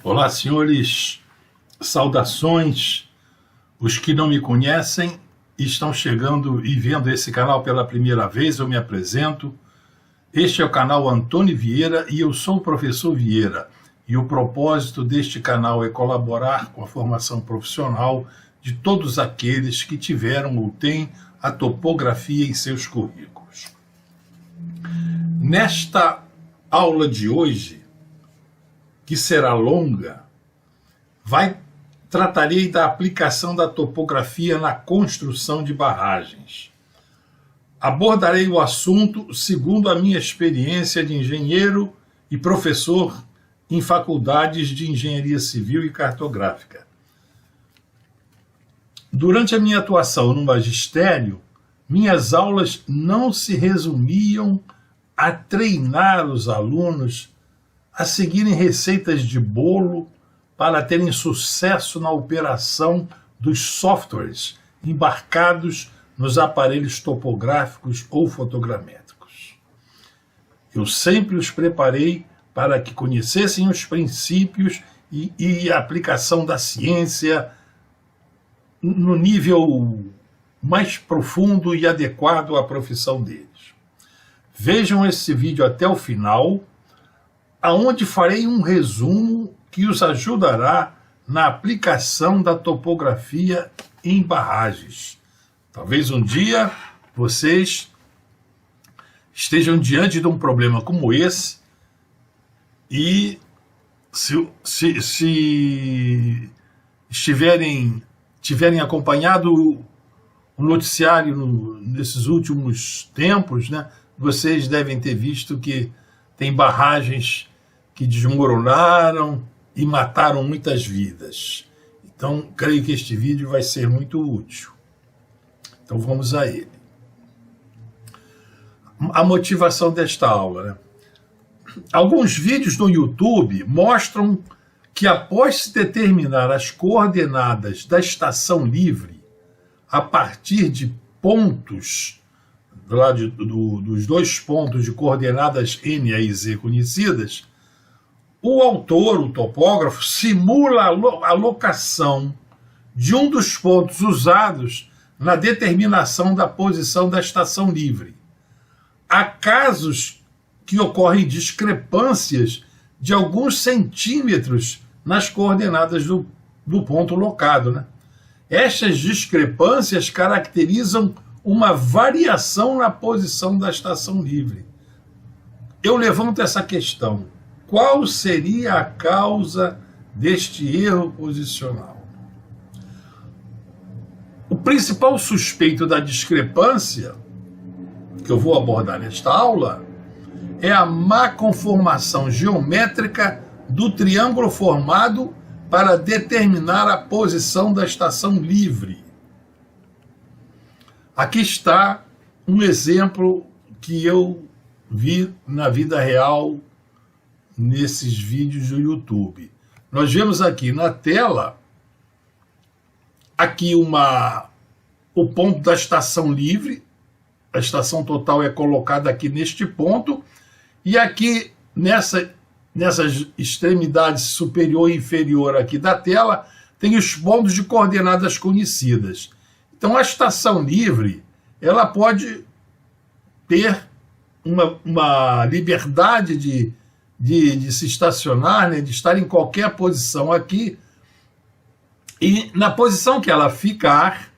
Olá, senhores, saudações. Os que não me conhecem estão chegando e vendo esse canal pela primeira vez, eu me apresento. Este é o canal Antônio Vieira e eu sou o professor Vieira. E o propósito deste canal é colaborar com a formação profissional de todos aqueles que tiveram ou têm a topografia em seus currículos. Nesta aula de hoje, que será longa, tratarei da aplicação da topografia na construção de barragens. Abordarei o assunto segundo a minha experiência de engenheiro e professor em faculdades de engenharia civil e cartográfica. Durante a minha atuação no magistério, minhas aulas não se resumiam a treinar os alunos a seguirem receitas de bolo para terem sucesso na operação dos softwares embarcados nos aparelhos topográficos ou fotogramétricos. Eu sempre os preparei para que conhecessem os princípios e a aplicação da ciência no nível mais profundo e adequado à profissão deles. Vejam esse vídeo até o final, aonde farei um resumo que os ajudará na aplicação da topografia em barragens. Talvez um dia vocês estejam diante de um problema como esse e se tiverem acompanhado o noticiário nesses últimos tempos, né, vocês devem ter visto que tem barragens que desmoronaram e mataram muitas vidas. Então, creio que este vídeo vai ser muito útil. Então, vamos a ele. A motivação desta aula, né? Alguns vídeos no YouTube mostram que após se determinar as coordenadas da estação livre a partir de pontos, dos dois pontos de coordenadas N e Z conhecidas, o autor, o topógrafo, simula a locação de um dos pontos usados na determinação da posição da estação livre. Há casos que ocorrem discrepâncias de alguns centímetros nas coordenadas do ponto locado, né? Estas discrepâncias caracterizam uma variação na posição da estação livre. Eu levanto essa questão. Qual seria a causa deste erro posicional? O principal suspeito da discrepância, que eu vou abordar nesta aula, é a má conformação geométrica do triângulo formado para determinar a posição da estação livre. Aqui está um exemplo que eu vi na vida real nesses vídeos do YouTube. Nós vemos aqui na tela aqui o ponto da estação livre. A estação total é colocada aqui neste ponto e aqui nessas extremidades superior e inferior aqui da tela tem os pontos de coordenadas conhecidas. Então a estação livre ela pode ter uma liberdade de se estacionar, né, de estar em qualquer posição aqui, e na posição que ela ficar,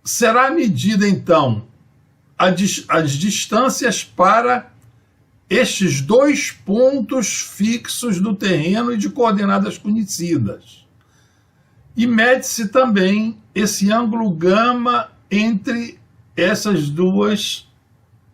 será medida então as distâncias para estes dois pontos fixos do terreno e de coordenadas conhecidas. E mede-se também esse ângulo gama entre essas duas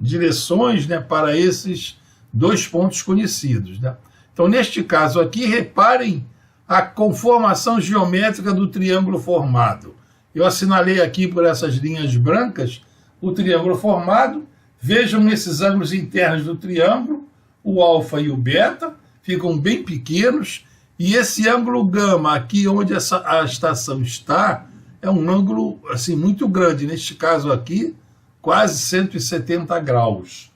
direções, né, para esses dois pontos conhecidos, né? Então, neste caso aqui, reparem a conformação geométrica do triângulo formado. Eu assinalei aqui por essas linhas brancas o triângulo formado. Vejam nesses ângulos internos do triângulo, o alfa e o beta ficam bem pequenos, e esse ângulo gama aqui onde a estação está é um ângulo assim muito grande, neste caso aqui quase 170 graus.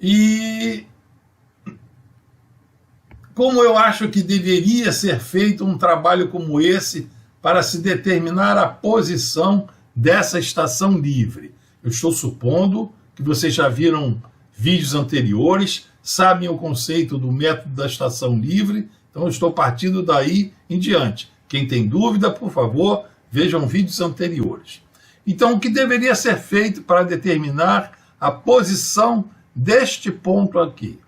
E como eu acho que deveria ser feito um trabalho como esse para se determinar a posição dessa estação livre. Eu estou supondo que vocês já viram vídeos anteriores, sabem o conceito do método da estação livre, então eu estou partindo daí em diante. Quem tem dúvida, por favor, vejam vídeos anteriores. Então, o que deveria ser feito para determinar a posição deste ponto aqui?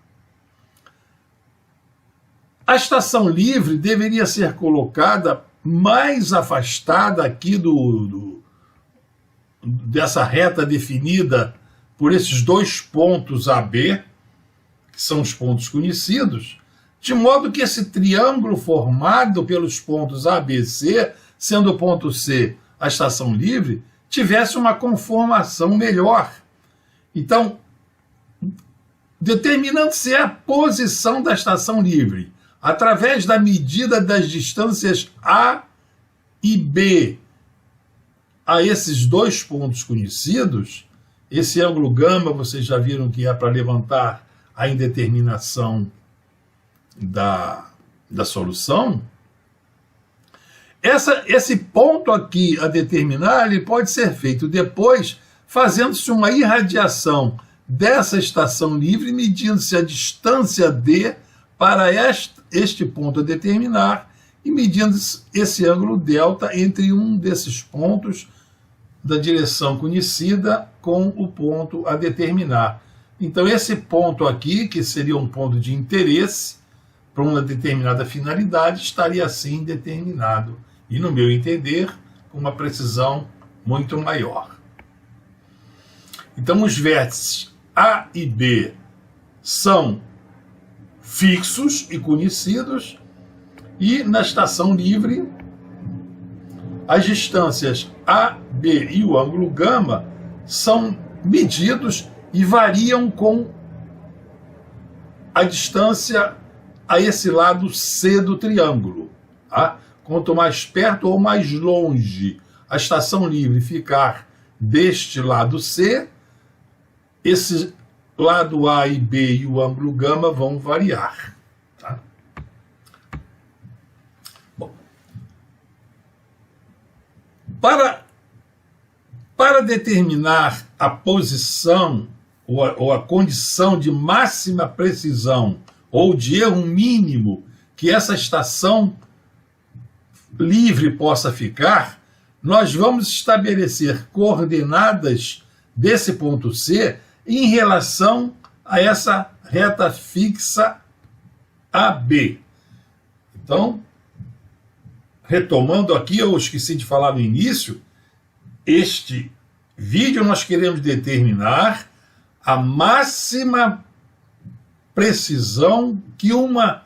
A estação livre deveria ser colocada mais afastada aqui dessa reta definida por esses dois pontos AB, que são os pontos conhecidos, de modo que esse triângulo formado pelos pontos A, B, C, sendo o ponto C a estação livre, tivesse uma conformação melhor. Então, determinando-se a posição da estação livre, através da medida das distâncias A e B a esses dois pontos conhecidos, esse ângulo gama, vocês já viram que é para levantar a indeterminação da solução. Esse ponto aqui a determinar, ele pode ser feito depois, fazendo-se uma irradiação dessa estação livre, medindo-se a distância D para este ponto a determinar e medindo esse ângulo delta entre um desses pontos da direção conhecida com o ponto a determinar. Então, esse ponto aqui, que seria um ponto de interesse para uma determinada finalidade, estaria assim determinado. E, no meu entender, com uma precisão muito maior. Então, os vértices A e B são fixos e conhecidos, e na estação livre, as distâncias A, B e o ângulo gama são medidos e variam com a distância a esse lado C do triângulo. Tá? Quanto mais perto ou mais longe a estação livre ficar deste lado C, esse lado A e B e o ângulo gama vão variar. Tá? Bom, para determinar a posição ou a condição de máxima precisão ou de erro mínimo que essa estação livre possa ficar, nós vamos estabelecer coordenadas desse ponto C em relação a essa reta fixa AB. Então, retomando aqui, eu esqueci de falar no início, este vídeo nós queremos determinar a máxima precisão que uma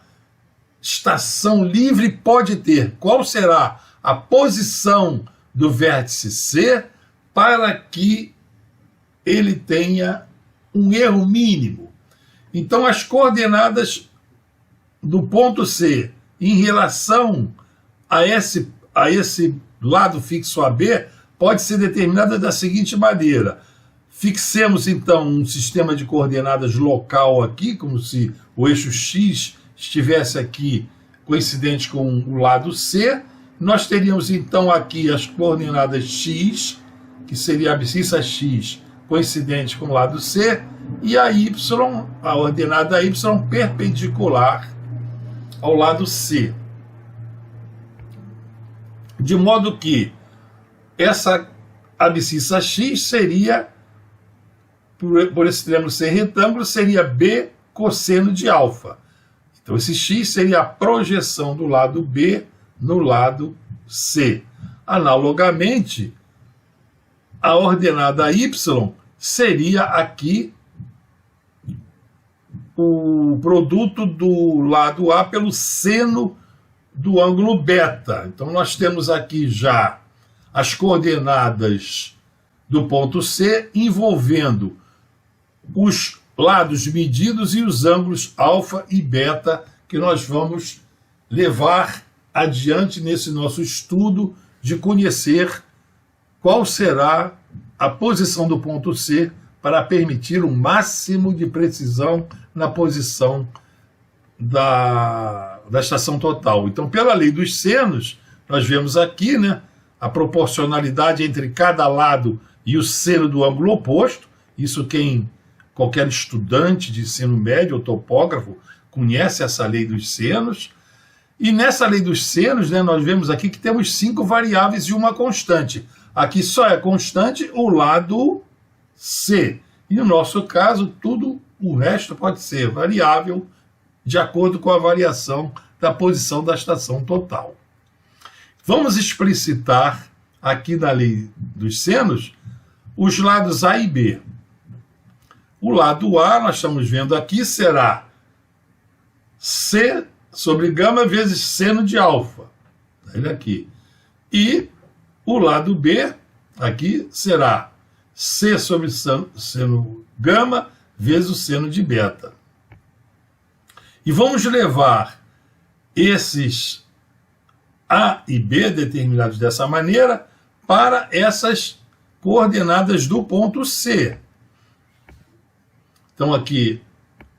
estação livre pode ter. Qual será a posição do vértice C para que ele tenha um erro mínimo? Então, as coordenadas do ponto C em relação a esse lado fixo AB pode ser determinada da seguinte maneira. Fixemos, então, um sistema de coordenadas local aqui, como se o eixo X estivesse aqui coincidente com o lado C. Nós teríamos, então, aqui as coordenadas X, que seria a abscissa X coincidente com o lado C, e a Y, a ordenada Y perpendicular ao lado C. De modo que essa abscissa X seria, por esse triângulo ser retângulo, seria B cosseno de alfa. Então, esse X seria a projeção do lado B no lado C. Analogamente, a ordenada Y seria aqui o produto do lado A pelo seno do ângulo beta. Então, nós temos aqui já as coordenadas do ponto C envolvendo os lados medidos e os ângulos alfa e beta que nós vamos levar adiante nesse nosso estudo de conhecer qual será a posição do ponto C para permitir o máximo de precisão na posição da estação total. Então, pela lei dos senos, nós vemos aqui, né, a proporcionalidade entre cada lado e o seno do ângulo oposto. Isso qualquer estudante de ensino médio ou topógrafo conhece essa lei dos senos. E nessa lei dos senos, né, nós vemos aqui que temos 5 variáveis e uma constante. Aqui só é constante o lado C. E no nosso caso, tudo o resto pode ser variável de acordo com a variação da posição da estação total. Vamos explicitar aqui na lei dos senos os lados A e B. O lado A, nós estamos vendo aqui, será C sobre gama vezes seno de alfa. Ele aqui. E o lado B, aqui, será C sobre seno gama vezes o seno de beta. E vamos levar esses A e B, determinados dessa maneira, para essas coordenadas do ponto C. Então, aqui,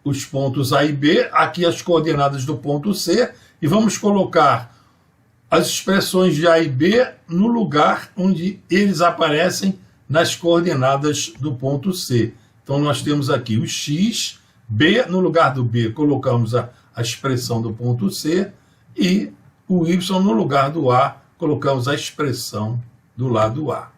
os pontos A e B, aqui as coordenadas do ponto C, e vamos colocar as expressões de A e B no lugar onde eles aparecem nas coordenadas do ponto C. Então, nós temos aqui o X, B, no lugar do B, colocamos a expressão do ponto C, e o Y, no lugar do A, colocamos a expressão do lado A.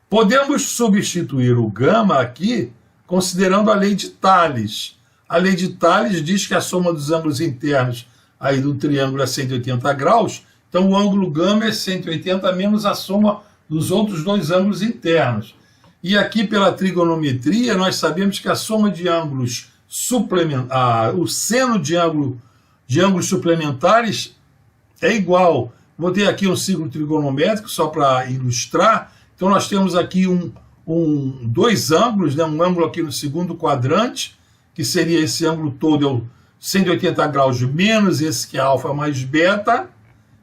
Podemos substituir o gama aqui, considerando a lei de Tales. A lei de Tales diz que a soma dos ângulos internos aí do triângulo é 180 graus, então o ângulo gama é 180 menos a soma dos outros dois ângulos internos. E aqui, pela trigonometria, nós sabemos que a soma de ângulos suplementares, o seno de ângulos suplementares é igual. Vou ter aqui um círculo trigonométrico, só para ilustrar. Então, nós temos aqui dois ângulos, né? Um ângulo aqui no segundo quadrante, que seria esse ângulo todo, é o 180 graus menos esse que é alfa mais beta,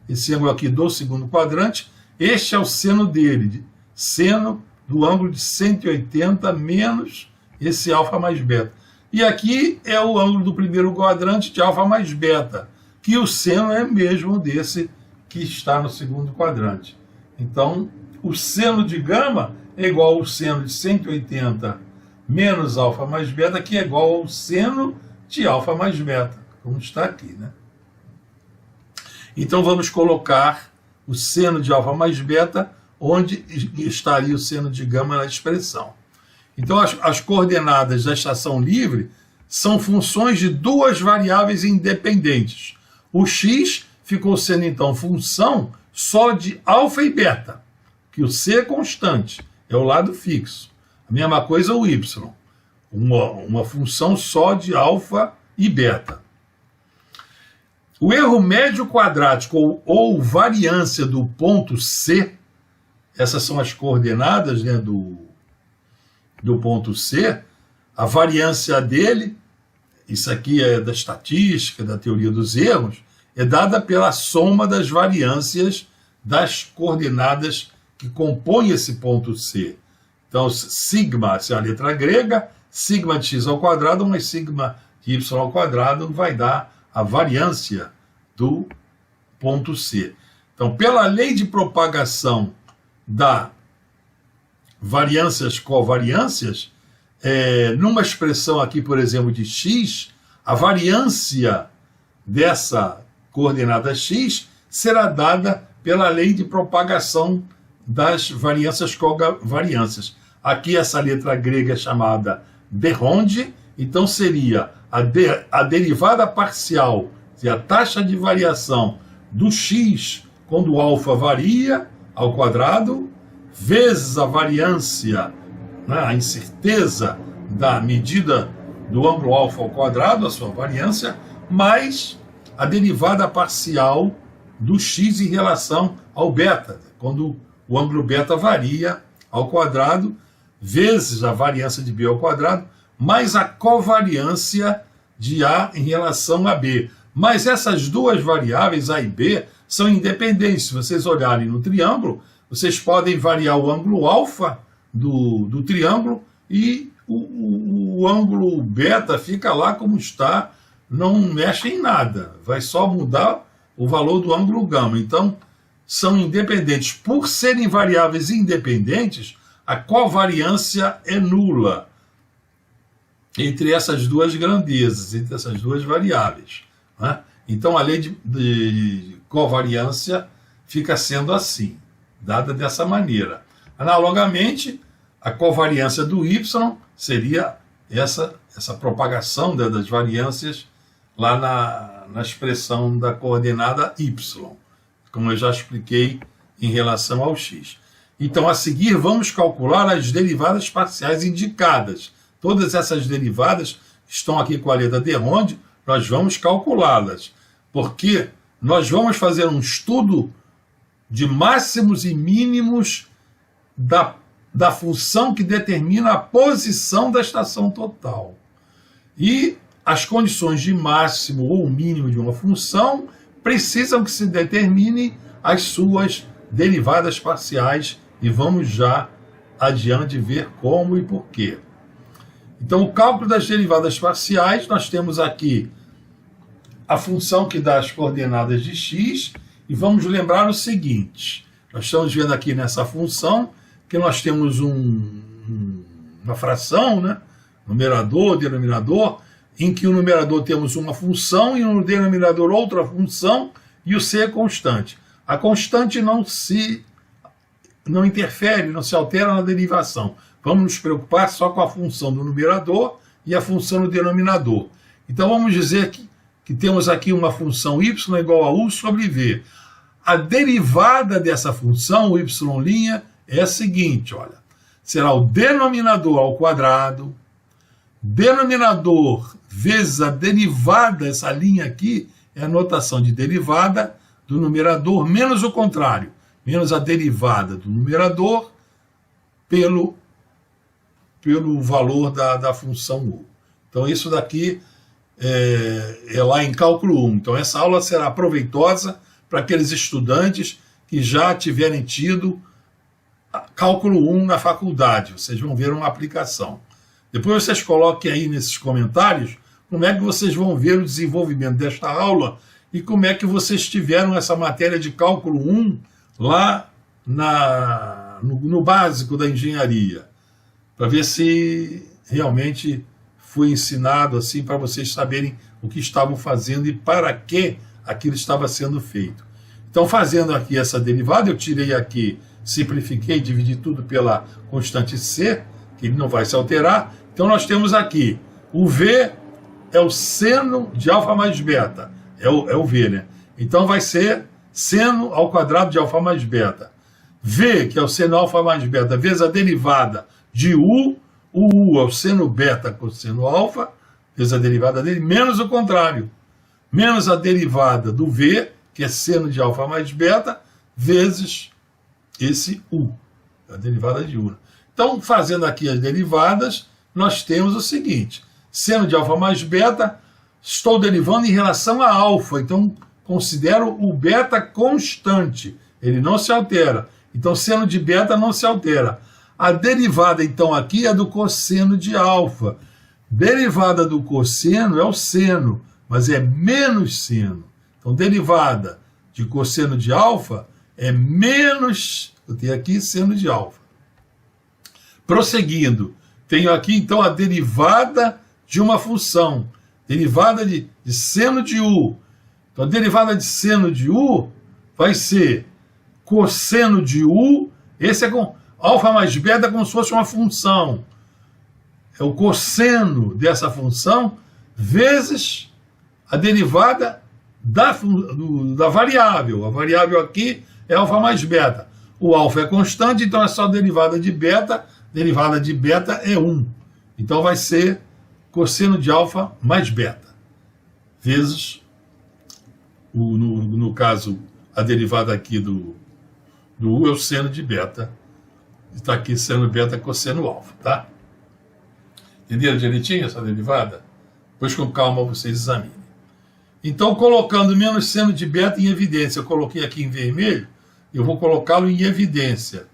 esse ângulo aqui do segundo quadrante. Este é o seno dele, seno do ângulo de 180 menos esse alfa mais beta. E aqui é o ângulo do primeiro quadrante de alfa mais beta, que o seno é mesmo desse que está no segundo quadrante. Então, o seno de gama é igual ao seno de 180 menos alfa mais beta, que é igual ao seno de alfa mais beta, como está aqui, né? Então, vamos colocar o seno de alfa mais beta onde estaria o seno de gama na expressão. Então, as coordenadas da estação livre são funções de duas variáveis independentes. O x ficou sendo, então, função só de alfa e beta, que o c é constante, é o lado fixo. A mesma coisa o y, uma função só de alfa e beta. O erro médio quadrático ou variância do ponto C, essas são as coordenadas, né, do ponto C, a variância dele, isso aqui é da estatística, da teoria dos erros, é dada pela soma das variâncias das coordenadas que compõem esse ponto C. Então, sigma, essa é a letra grega, sigma de x ao quadrado mais sigma de y ao quadrado vai dar a variância do ponto C. Então, pela lei de propagação da variâncias covariâncias, numa expressão aqui, por exemplo, de x, a variância dessa coordenada x será dada pela lei de propagação das variâncias covariâncias. Aqui essa letra grega é chamada de Ronde, então seria a derivada parcial, a taxa de variação do x quando o alfa varia ao quadrado, vezes a variância, né, a incerteza da medida do ângulo alfa ao quadrado, a sua variância, mais a derivada parcial do x em relação ao beta, quando o ângulo beta varia ao quadrado, vezes a variância de b ao quadrado, mais a covariância de A em relação a B. Mas essas duas variáveis, A e B, são independentes. Se vocês olharem no triângulo, vocês podem variar o ângulo alfa do triângulo e o ângulo beta fica lá como está não mexe em nada, vai só mudar o valor do ângulo gama. Então, são independentes. Por serem variáveis independentes, a covariância é nula entre essas duas grandezas, entre essas duas variáveis, né? Então, a lei de covariância fica sendo assim, dada dessa maneira. Analogamente, a covariância do y seria essa propagação das variâncias lá na expressão da coordenada y, como eu já expliquei em relação ao x. Então, a seguir, vamos calcular as derivadas parciais indicadas. Todas essas derivadas estão aqui com a letra de onde nós vamos calculá-las, porque nós vamos fazer um estudo de máximos e mínimos da função que determina a posição da estação total. E as condições de máximo ou mínimo de uma função precisam que se determine as suas derivadas parciais, e vamos já adiante ver como e por quê. Então, o cálculo das derivadas parciais, nós temos aqui a função que dá as coordenadas de x, e vamos lembrar o seguinte: nós estamos vendo aqui nessa função que nós temos uma fração, né? Numerador, denominador, em que o numerador temos uma função e no denominador outra função, e o c é constante. A constante não interfere, não se altera na derivação. Vamos nos preocupar só com a função do numerador e a função do denominador. Então vamos dizer que temos aqui uma função y igual a u sobre v. A derivada dessa função, o y' é a seguinte, olha, será o denominador ao quadrado, denominador vezes a derivada, essa linha aqui é a notação de derivada do numerador, menos o contrário, menos a derivada do numerador pelo valor da função u. Então isso daqui é lá em cálculo 1. Então essa aula será proveitosa para aqueles estudantes que já tiverem tido cálculo 1 na faculdade. Vocês vão ver uma aplicação. Depois vocês coloquem aí nesses comentários como é que vocês vão ver o desenvolvimento desta aula e como é que vocês tiveram essa matéria de cálculo 1 lá no básico da engenharia, para ver se realmente foi ensinado assim, para vocês saberem o que estavam fazendo e para que aquilo estava sendo feito. Então, fazendo aqui essa derivada, eu tirei aqui, simplifiquei, dividi tudo pela constante c, que ele não vai se alterar. Então, nós temos aqui o v é o seno de alfa mais beta, é o v, né? Então, vai ser seno ao quadrado de alfa mais beta. V, que é o seno alfa mais beta, vezes a derivada de u, o u é o seno beta cosseno alfa, vezes a derivada dele, menos o contrário, menos a derivada do v, que é seno de alfa mais beta, vezes esse u, a derivada de u. Então, fazendo aqui as derivadas, nós temos o seguinte: seno de alfa mais beta, estou derivando em relação a alfa, então considero o beta constante, ele não se altera. Então, seno de beta não se altera. A derivada, então, aqui é do cosseno de alfa. Derivada do cosseno é o seno, mas é menos seno. Então, derivada de cosseno de alfa é menos, eu tenho aqui seno de alfa. Prosseguindo, tenho aqui, então, a derivada de uma função. Derivada de seno de u. Então, a derivada de seno de u vai ser cosseno de u, esse é com alfa mais beta como se fosse uma função. É o cosseno dessa função vezes a derivada da variável. A variável aqui é alfa mais beta. O alfa é constante, então é só derivada de beta. Derivada de beta é 1. Então vai ser cosseno de alfa mais beta. Vezes, no caso, a derivada aqui do u é o seno de beta. Está aqui seno beta cosseno alfa, tá? Entenderam direitinho essa derivada? Depois com calma vocês examinem. Então, colocando menos seno de beta em evidência, eu coloquei aqui em vermelho, eu vou colocá-lo em evidência.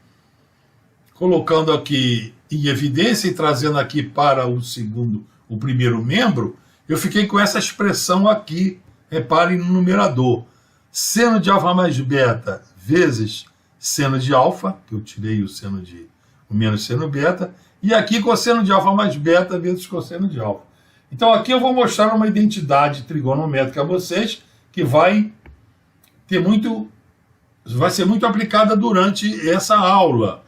Colocando aqui em evidência e trazendo aqui para o primeiro membro, eu fiquei com essa expressão aqui, reparem no numerador. Seno de alfa mais beta vezes seno de alfa, que eu tirei o menos seno beta, e aqui cosseno de alfa mais beta vezes cosseno de alfa. Então aqui eu vou mostrar uma identidade trigonométrica a vocês, que vai ser muito aplicada durante essa aula.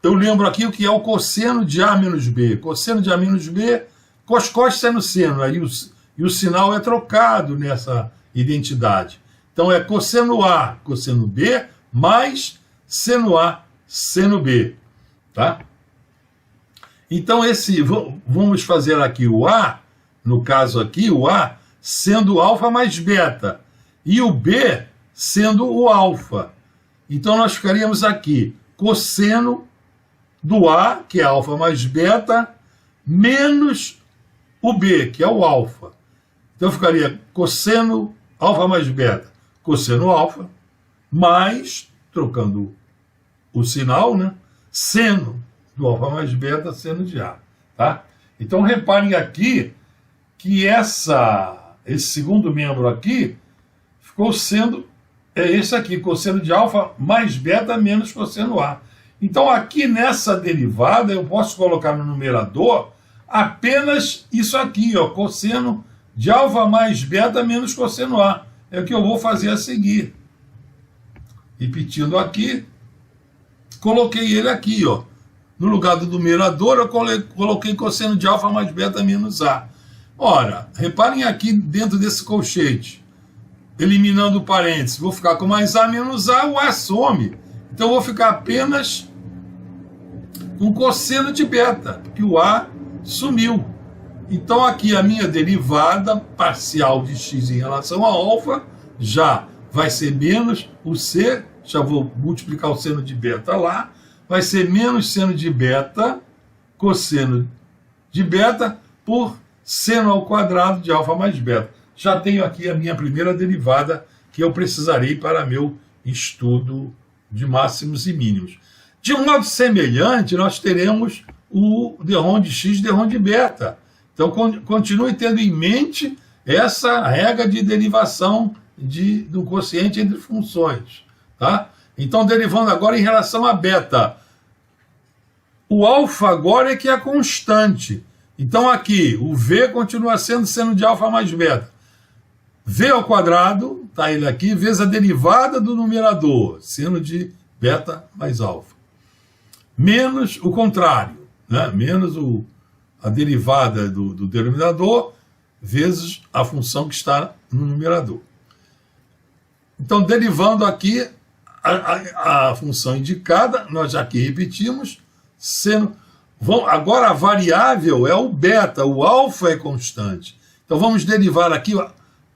Eu lembro aqui o que é o cosseno de A menos B. Cosseno de A menos B, cos seno seno, aí o sinal é trocado nessa identidade. Então é cosseno A, cosseno B, mais seno A, seno B. Tá? Então vamos fazer aqui o A, no caso aqui, o A sendo alfa mais beta, e o B sendo o alfa. Então nós ficaríamos aqui, cosseno do A, que é alfa mais beta, menos o B, que é o alfa. Então ficaria cosseno alfa mais beta, cosseno alfa, mais, trocando o sinal, né? Seno do alfa mais beta, seno de A. Tá? Então reparem aqui que esse segundo membro aqui ficou sendo esse aqui, cosseno de alfa mais beta menos cosseno A. Então aqui nessa derivada eu posso colocar no numerador apenas isso aqui, ó, cosseno de alfa mais beta menos cosseno A. É o que eu vou fazer a seguir. Repetindo aqui, coloquei ele aqui, ó. No lugar do numerador eu coloquei cosseno de alfa mais beta menos A. Ora, reparem aqui dentro desse colchete, eliminando o parênteses, vou ficar com mais A menos A, o A some. Então eu vou ficar apenas com cosseno de beta, porque o A sumiu. Então aqui a minha derivada parcial de x em relação a alfa já vai ser menos o C, já vou multiplicar o seno de beta lá, vai ser menos seno de beta, cosseno de beta, por seno ao quadrado de alfa mais beta. Já tenho aqui a minha primeira derivada que eu precisarei para meu estudo de máximos e mínimos. De um modo semelhante, nós teremos o derrom de x, derrom de beta. Então, continue tendo em mente essa regra de derivação do quociente entre funções. Tá? Então, derivando agora em relação a beta. O alfa agora é que é constante. Então, aqui, o V continua sendo seno de alfa mais beta. V ao quadrado, está ele aqui, vezes a derivada do numerador, seno de beta mais alfa. Menos o contrário, né? Menos a derivada do denominador, vezes a função que está no numerador. Então, derivando aqui a função indicada, nós já aqui repetimos, seno... Agora a variável é o beta, o alfa é constante. Então vamos derivar aqui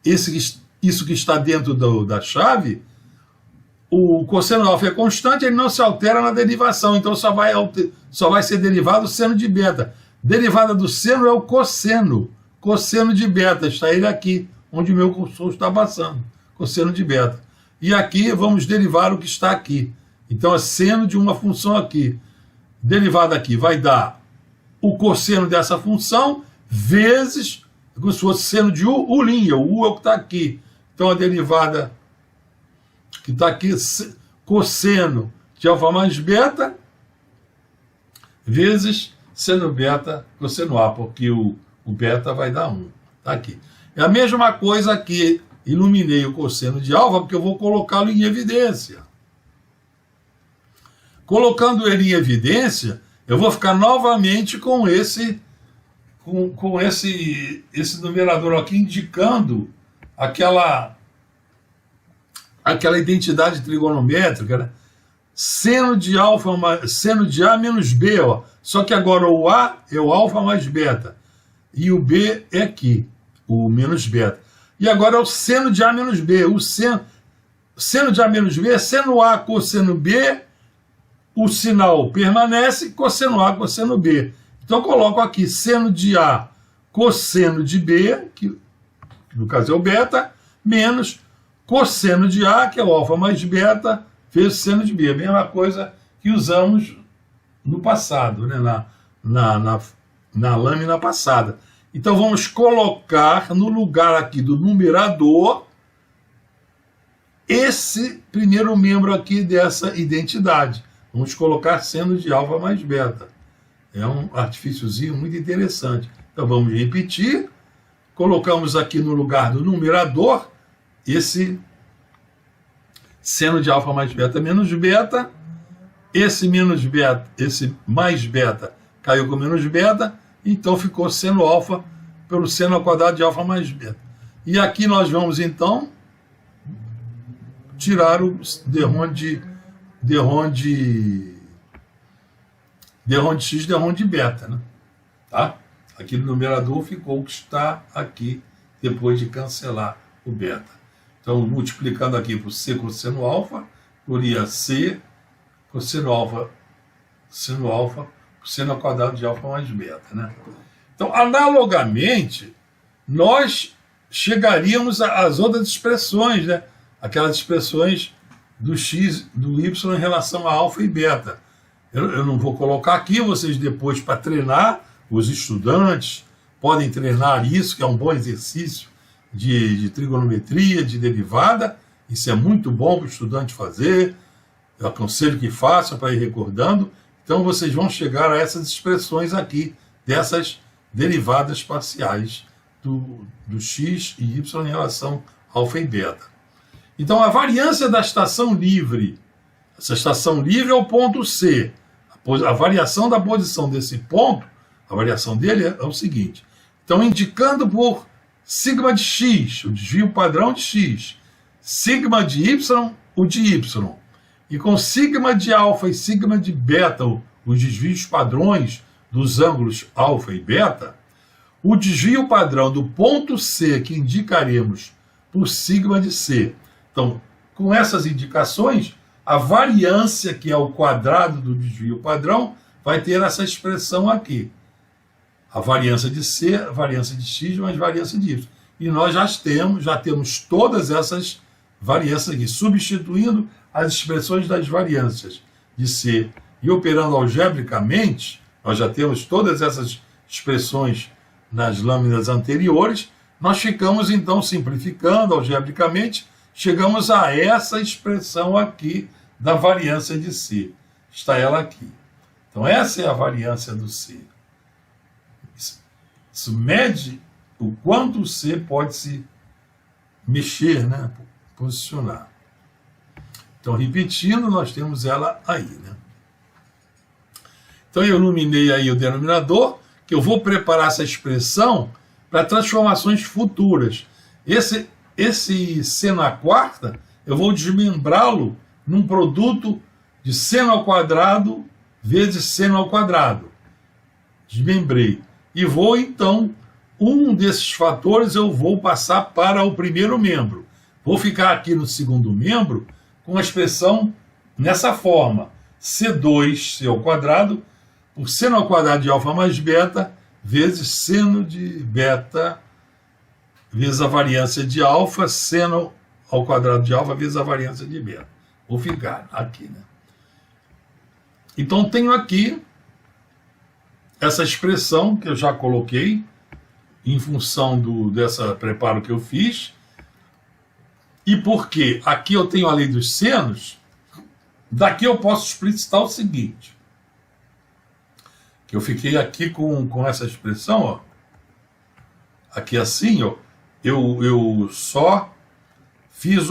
isso que está dentro da chave. O cosseno alfa é constante, ele não se altera na derivação, então só vai ser derivado o seno de beta. Derivada do seno é o cosseno de beta, está ele aqui, onde o meu cursor está passando, cosseno de beta. E aqui vamos derivar o que está aqui. Então é seno de uma função aqui. Derivada aqui vai dar o cosseno dessa função vezes, como se fosse seno de U, o é o que está aqui. Então a derivada que está aqui, cosseno de alfa mais beta, vezes seno beta, cosseno A, porque o beta vai dar 1. Está aqui. É a mesma coisa aqui, iluminei o cosseno de alfa, porque eu vou colocá-lo em evidência. Colocando ele em evidência, eu vou ficar novamente com esse numerador aqui indicando aquela identidade trigonométrica, né? Seno de A menos B, ó. Só que agora o A é o alfa mais beta e o B é aqui, o menos beta. E agora é o seno de A menos B. O seno de A menos B é seno A cosseno B. O sinal permanece, cosseno A, cosseno B. Então eu coloco aqui seno de A, cosseno de B, que no caso é o beta, menos cosseno de A, que é o alfa mais beta, vezes seno de B. A mesma coisa que usamos no passado, né? na lâmina passada. Então vamos colocar no lugar aqui do numerador esse primeiro membro aqui dessa identidade. Vamos colocar seno de alfa mais beta. É um artifíciozinho muito interessante. Então vamos repetir. Colocamos aqui no lugar do numerador esse seno de alfa mais beta menos beta. Esse menos beta, esse mais beta caiu com menos beta. Então ficou seno alfa pelo seno ao quadrado de alfa mais beta. E aqui nós vamos então tirar o d RON de x, d RON de beta, né? Tá? Aqui no numerador ficou o que está aqui depois de cancelar o beta. Então, multiplicando aqui por c cosseno alfa, poria c cosseno alfa, por seno ao quadrado de alfa mais beta, né? Então, analogamente, nós chegaríamos às outras expressões, né? Aquelas expressões do x, do y em relação a alfa e beta. Eu não vou colocar aqui, vocês depois, para treinar, os estudantes podem treinar isso, que é um bom exercício de trigonometria, de derivada. Isso é muito bom para o estudante fazer. Eu aconselho que façam para ir recordando. Então vocês vão chegar a essas expressões aqui, dessas derivadas parciais do x e y em relação a alfa e beta. Então a variância da estação livre, essa estação livre é o ponto C. A variação da posição desse ponto, a variação dele é o seguinte. Então, indicando por sigma de x, o desvio padrão de x, sigma de y, o de y, e com sigma de alfa e sigma de beta, os desvios padrões dos ângulos alfa e beta, o desvio padrão do ponto C, que indicaremos por sigma de C. Então, com essas indicações, a variância, que é o quadrado do desvio padrão, vai ter essa expressão aqui. A variância de C, a variância de x, mais variância de y. E nós já temos todas essas variâncias aqui, substituindo as expressões das variâncias de C. E operando algebricamente, nós já temos todas essas expressões nas lâminas anteriores. Nós ficamos, então, simplificando algebricamente, chegamos a essa expressão aqui da variância de C. Está ela aqui. Então, essa é a variância do C. Isso mede o quanto o C pode se mexer, né? Posicionar. Então, repetindo, nós temos ela aí, né? Então, eu iluminei aí o denominador, que eu vou preparar essa expressão para transformações futuras. Esse seno à quarta, eu vou desmembrá-lo num produto de seno ao quadrado vezes seno ao quadrado. Desmembrei. E vou, então, um desses fatores eu vou passar para o primeiro membro. Vou ficar aqui no segundo membro com a expressão nessa forma. C2, C ao quadrado, por seno ao quadrado de alfa mais beta, vezes seno de beta, vezes a variância de alfa, seno ao quadrado de alfa, vezes a variância de beta. Vou ficar aqui, né? Então, tenho aqui essa expressão que eu já coloquei em função dessa preparo que eu fiz. E porque aqui eu tenho a lei dos senos, daqui eu posso explicitar o seguinte. Que eu fiquei aqui com essa expressão, ó. Aqui assim, ó. Eu só fiz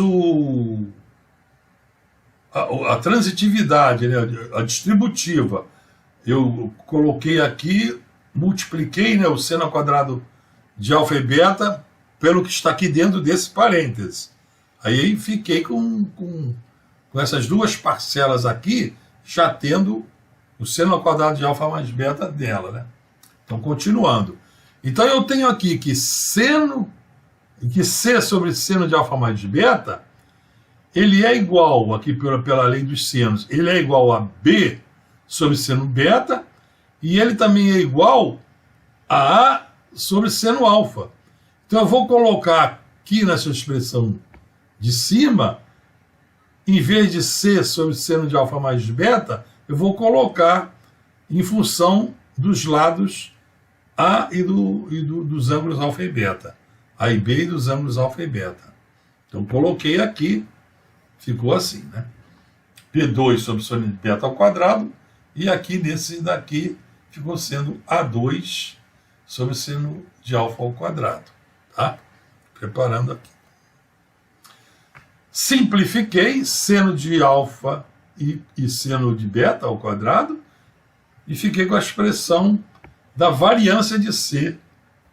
a transitividade, né, a distributiva. Eu coloquei aqui, multipliquei, né, o seno ao quadrado de alfa e beta pelo que está aqui dentro desse parêntese. Aí fiquei com essas duas parcelas aqui, já tendo o seno ao quadrado de alfa mais beta dela, né? Então, continuando. Então, eu tenho aqui que C sobre seno de alfa mais beta, ele é igual, aqui pela lei dos senos, ele é igual a B sobre seno beta, e ele também é igual a A sobre seno alfa. Então eu vou colocar aqui nessa expressão de cima, em vez de C sobre seno de alfa mais beta, eu vou colocar em função dos lados A dos ângulos alfa e beta. A e B e dos ângulos alfa e beta. Então, coloquei aqui, ficou assim, né? P2 sobre seno de beta ao quadrado, e aqui nesse daqui ficou sendo A2 sobre seno de alfa ao quadrado, tá? Preparando aqui. Simplifiquei seno de alfa e seno de beta ao quadrado, e fiquei com a expressão da variância de C,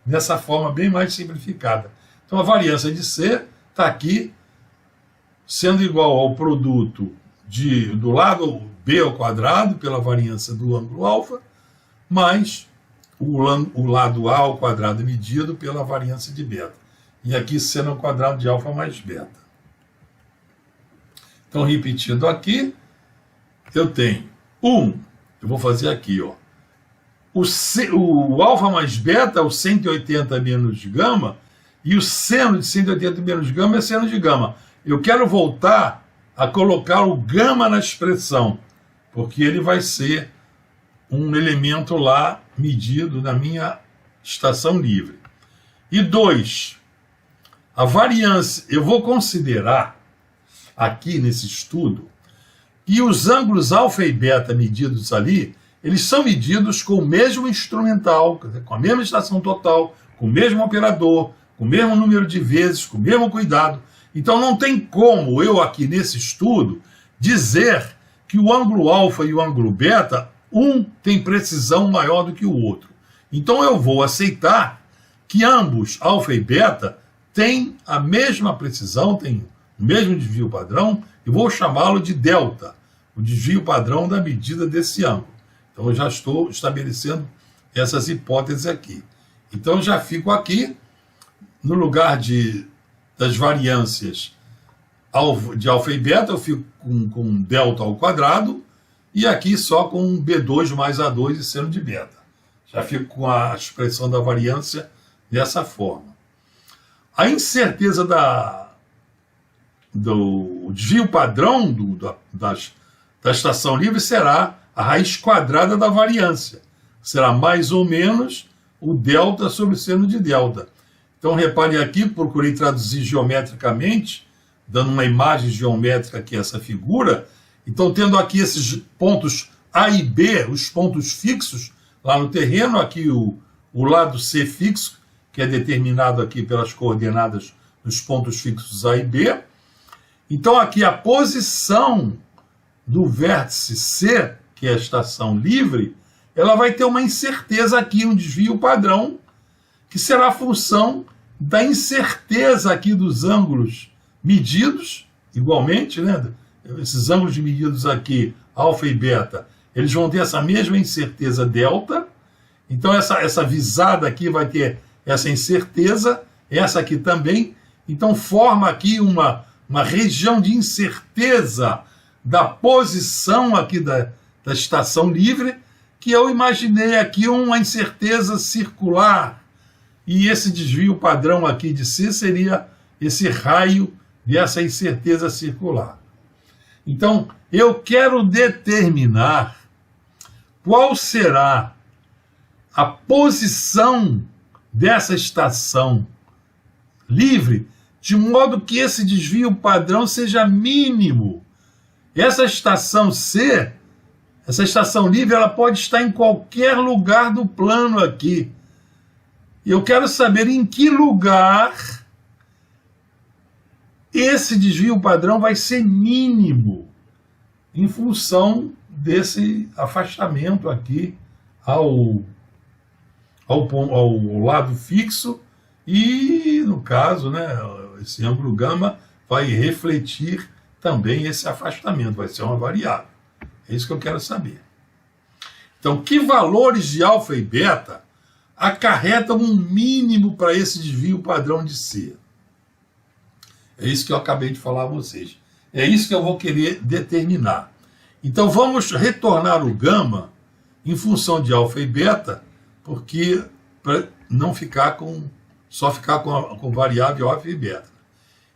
dessa forma bem mais simplificada. Então a variância de C está aqui, sendo igual ao produto do lado B ao quadrado, pela variância do ângulo alfa, mais o lado A ao quadrado medido pela variância de beta. E aqui seno ao quadrado de alfa mais beta. Então, repetindo aqui, eu tenho eu vou fazer aqui, ó. O alfa mais beta é o 180 menos gama, e o seno de 180 menos gama é seno de gama. Eu quero voltar a colocar o gama na expressão, porque ele vai ser um elemento lá medido na minha estação livre. E 2, a variância, eu vou considerar aqui nesse estudo que os ângulos alfa e beta medidos ali, eles são medidos com o mesmo instrumental, com a mesma estação total, com o mesmo operador, com o mesmo número de vezes, com o mesmo cuidado. Então não tem como eu aqui nesse estudo dizer que o ângulo alfa e o ângulo beta, um tem precisão maior do que o outro. Então eu vou aceitar que ambos, alfa e beta, têm a mesma precisão, têm o mesmo desvio padrão, e vou chamá-lo de delta, o desvio padrão da medida desse ângulo. Então eu já estou estabelecendo essas hipóteses aqui. Então eu já fico aqui, no lugar das variâncias de alfa e beta, eu fico com delta ao quadrado, e aqui só com B2 mais A2 e seno de beta. Já fico com a expressão da variância dessa forma. A incerteza do desvio padrão da estação livre será a raiz quadrada da variância. Será mais ou menos o delta sobre o seno de delta. Então, reparem aqui, procurei traduzir geometricamente, dando uma imagem geométrica aqui, essa figura. Então, tendo aqui esses pontos A e B, os pontos fixos lá no terreno, aqui o lado C fixo, que é determinado aqui pelas coordenadas dos pontos fixos A e B. Então, aqui a posição do vértice C, que é a estação livre, ela vai ter uma incerteza aqui, um desvio padrão, que será a função da incerteza aqui dos ângulos medidos, igualmente, né? Esses ângulos medidos aqui, alfa e beta, eles vão ter essa mesma incerteza delta. Então essa visada aqui vai ter essa incerteza, essa aqui também. Então forma aqui uma região de incerteza da posição aqui da estação livre, que eu imaginei aqui uma incerteza circular, e esse desvio padrão aqui de C seria esse raio dessa incerteza circular. Então, eu quero determinar qual será a posição dessa estação livre, de modo que esse desvio padrão seja mínimo. Essa estação C, essa estação livre, ela pode estar em qualquer lugar do plano aqui. Eu quero saber em que lugar esse desvio padrão vai ser mínimo, em função desse afastamento aqui ao lado fixo, e, no caso, né, esse ângulo gama vai refletir também esse afastamento, vai ser uma variável. É isso que eu quero saber. Então, que valores de alfa e beta acarretam um mínimo para esse desvio padrão de C? É isso que eu acabei de falar a vocês. É isso que eu vou querer determinar. Então, vamos retornar o gama em função de alfa e beta, porque para não ficar só ficar com variável alfa e beta.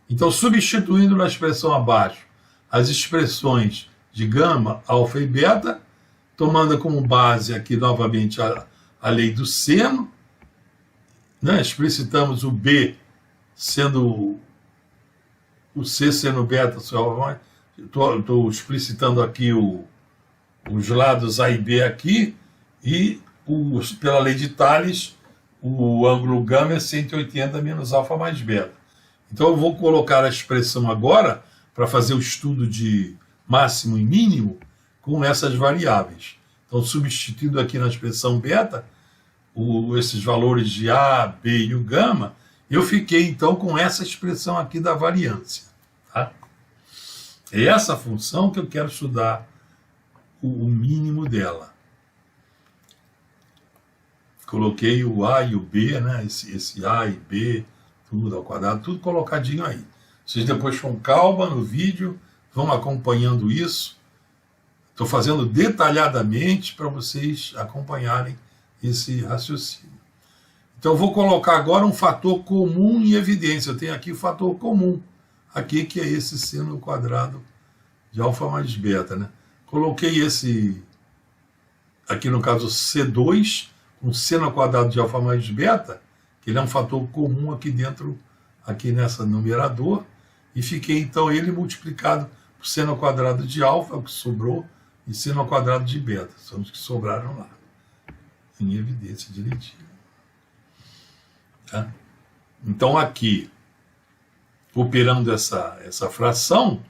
Então, substituindo na expressão abaixo as expressões de gama, alfa e beta, tomando como base aqui novamente a lei do seno, né, explicitamos o B sendo o C sendo beta, estou explicitando aqui os lados A e B aqui, e pela lei de Thales, o ângulo gama é 180 menos alfa mais beta. Então eu vou colocar a expressão agora para fazer o estudo de máximo e mínimo com essas variáveis. Então, substituindo aqui na expressão beta, esses valores de A, B e o gama, eu fiquei então com essa expressão aqui da variância. Tá? É essa função que eu quero estudar o mínimo dela. Coloquei o A e o B, né? esse A e B, tudo ao quadrado, tudo colocadinho aí. Vocês depois com calma no vídeo vão acompanhando isso. Estou fazendo detalhadamente para vocês acompanharem esse raciocínio. Então eu vou colocar agora um fator comum em evidência. Eu tenho aqui o fator comum, aqui que é esse seno ao quadrado de alfa mais beta, né? Coloquei esse, aqui no caso C2, com seno ao quadrado de alfa mais beta, que ele é um fator comum aqui dentro, aqui nessa numerador, e fiquei então ele multiplicado por seno ao quadrado de alfa, o que sobrou, e seno ao quadrado de beta, são os que sobraram lá, em evidência direitinho. Tá? Então aqui, operando essa fração,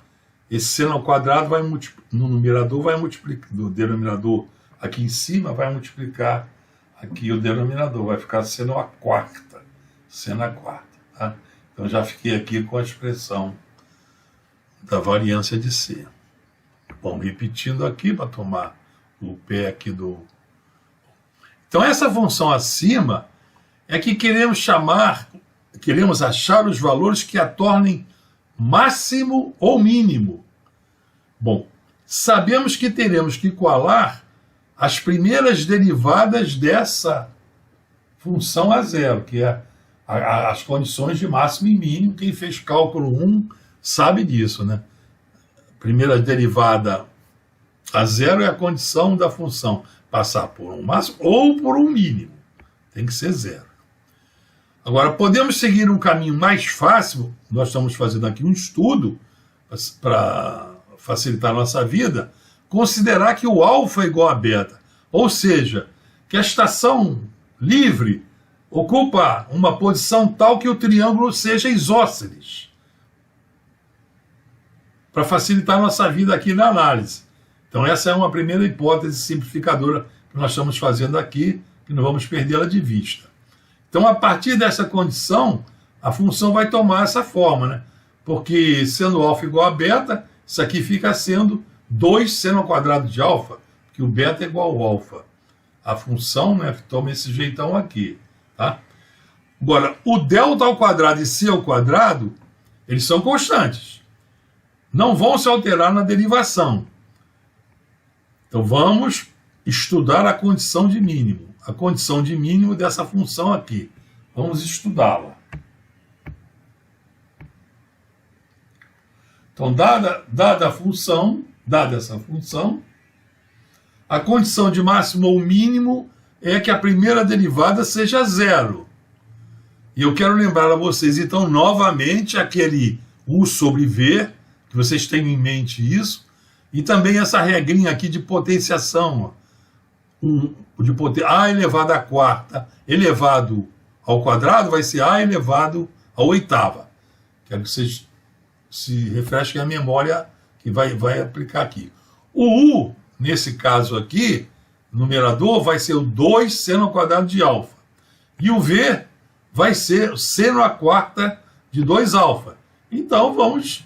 esse seno ao quadrado vai no numerador vai multiplicar, no denominador aqui em cima vai multiplicar aqui o denominador, vai ficar seno à quarta, seno à quarta. Tá? Então já fiquei aqui com a expressão da variância de C. Bom, repetindo aqui para tomar o pé aqui do... Então essa função acima é que queremos achar os valores que a tornem máximo ou mínimo. Bom, sabemos que teremos que igualar as primeiras derivadas dessa função a zero, que é as condições de máximo e mínimo. Quem fez cálculo 1 sabe disso, né? Primeira derivada a zero é a condição da função passar por um máximo ou por um mínimo. Tem que ser zero. Agora, podemos seguir um caminho mais fácil. Nós estamos fazendo aqui um estudo para facilitar a nossa vida, considerar que o alfa é igual a beta, ou seja, que a estação livre ocupa uma posição tal que o triângulo seja isósceles, para facilitar a nossa vida aqui na análise. Então essa é uma primeira hipótese simplificadora que nós estamos fazendo aqui, que não vamos perdê-la de vista. Então, a partir dessa condição, a função vai tomar essa forma, né? Porque sendo alfa igual a beta, isso aqui fica sendo 2 seno ao quadrado de alfa, porque o beta é igual ao alfa. A função, né, toma esse jeitão aqui. Tá? Agora, o delta ao quadrado e c ao quadrado, eles são constantes. Não vão se alterar na derivação. Então, vamos estudar a condição de mínimo. A condição de mínimo dessa função aqui. Vamos estudá-la. Então, dada essa função, a condição de máximo ou mínimo é que a primeira derivada seja zero. E eu quero lembrar a vocês, então, novamente, aquele U sobre V, que vocês tenham em mente isso, e também essa regrinha aqui de potenciação, A elevado à quarta elevado ao quadrado vai ser A elevado à oitava. Quero que vocês se refresquem a memória que vai aplicar aqui. O U, nesse caso aqui, numerador, vai ser o 2 seno ao quadrado de alfa. E o V vai ser seno à quarta de 2 alfa. Então vamos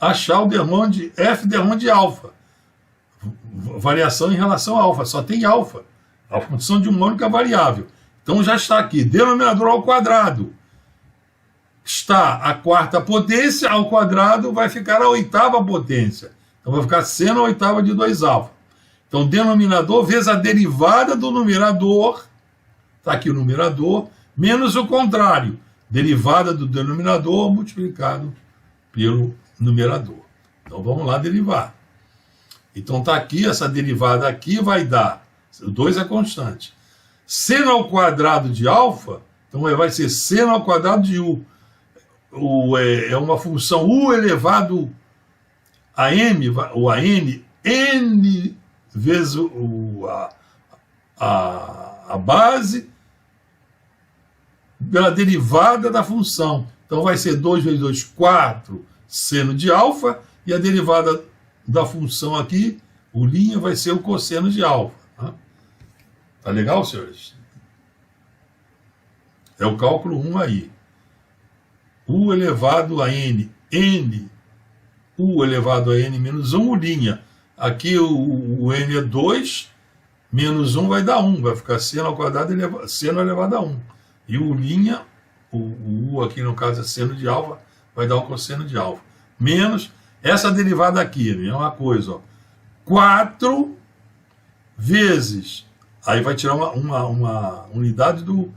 achar o dermond, F dermond de alfa. Variação em relação a alfa, só tem alfa. A função de uma única variável. Então já está aqui, denominador ao quadrado. Está a quarta potência, ao quadrado vai ficar a oitava potência. Então vai ficar seno à oitava de 2 alfa. Então denominador vezes a derivada do numerador, está aqui o numerador, menos o contrário, derivada do denominador multiplicado pelo numerador. Então vamos lá derivar. Então está aqui, essa derivada aqui vai dar, o 2 é constante, seno ao quadrado de alfa, Então vai ser seno ao quadrado de u. É uma função u elevado a m, ou a n, n vezes a base pela derivada da função. Então vai ser 2 vezes 2, 4 seno de alfa, e a derivada da função aqui, o linha, vai ser o cosseno de alfa. Tá legal, senhores? É o cálculo 1 aí. U elevado a n, u elevado a n menos 1, o linha. Aqui o n é 2, menos 1 vai dar 1, vai ficar seno ao quadrado, seno elevado a 1. E o linha, o u aqui no caso é seno de alfa, vai dar o cosseno de alfa. Menos essa derivada aqui, é a mesma coisa, ó. 4 vezes, aí vai tirar uma unidade do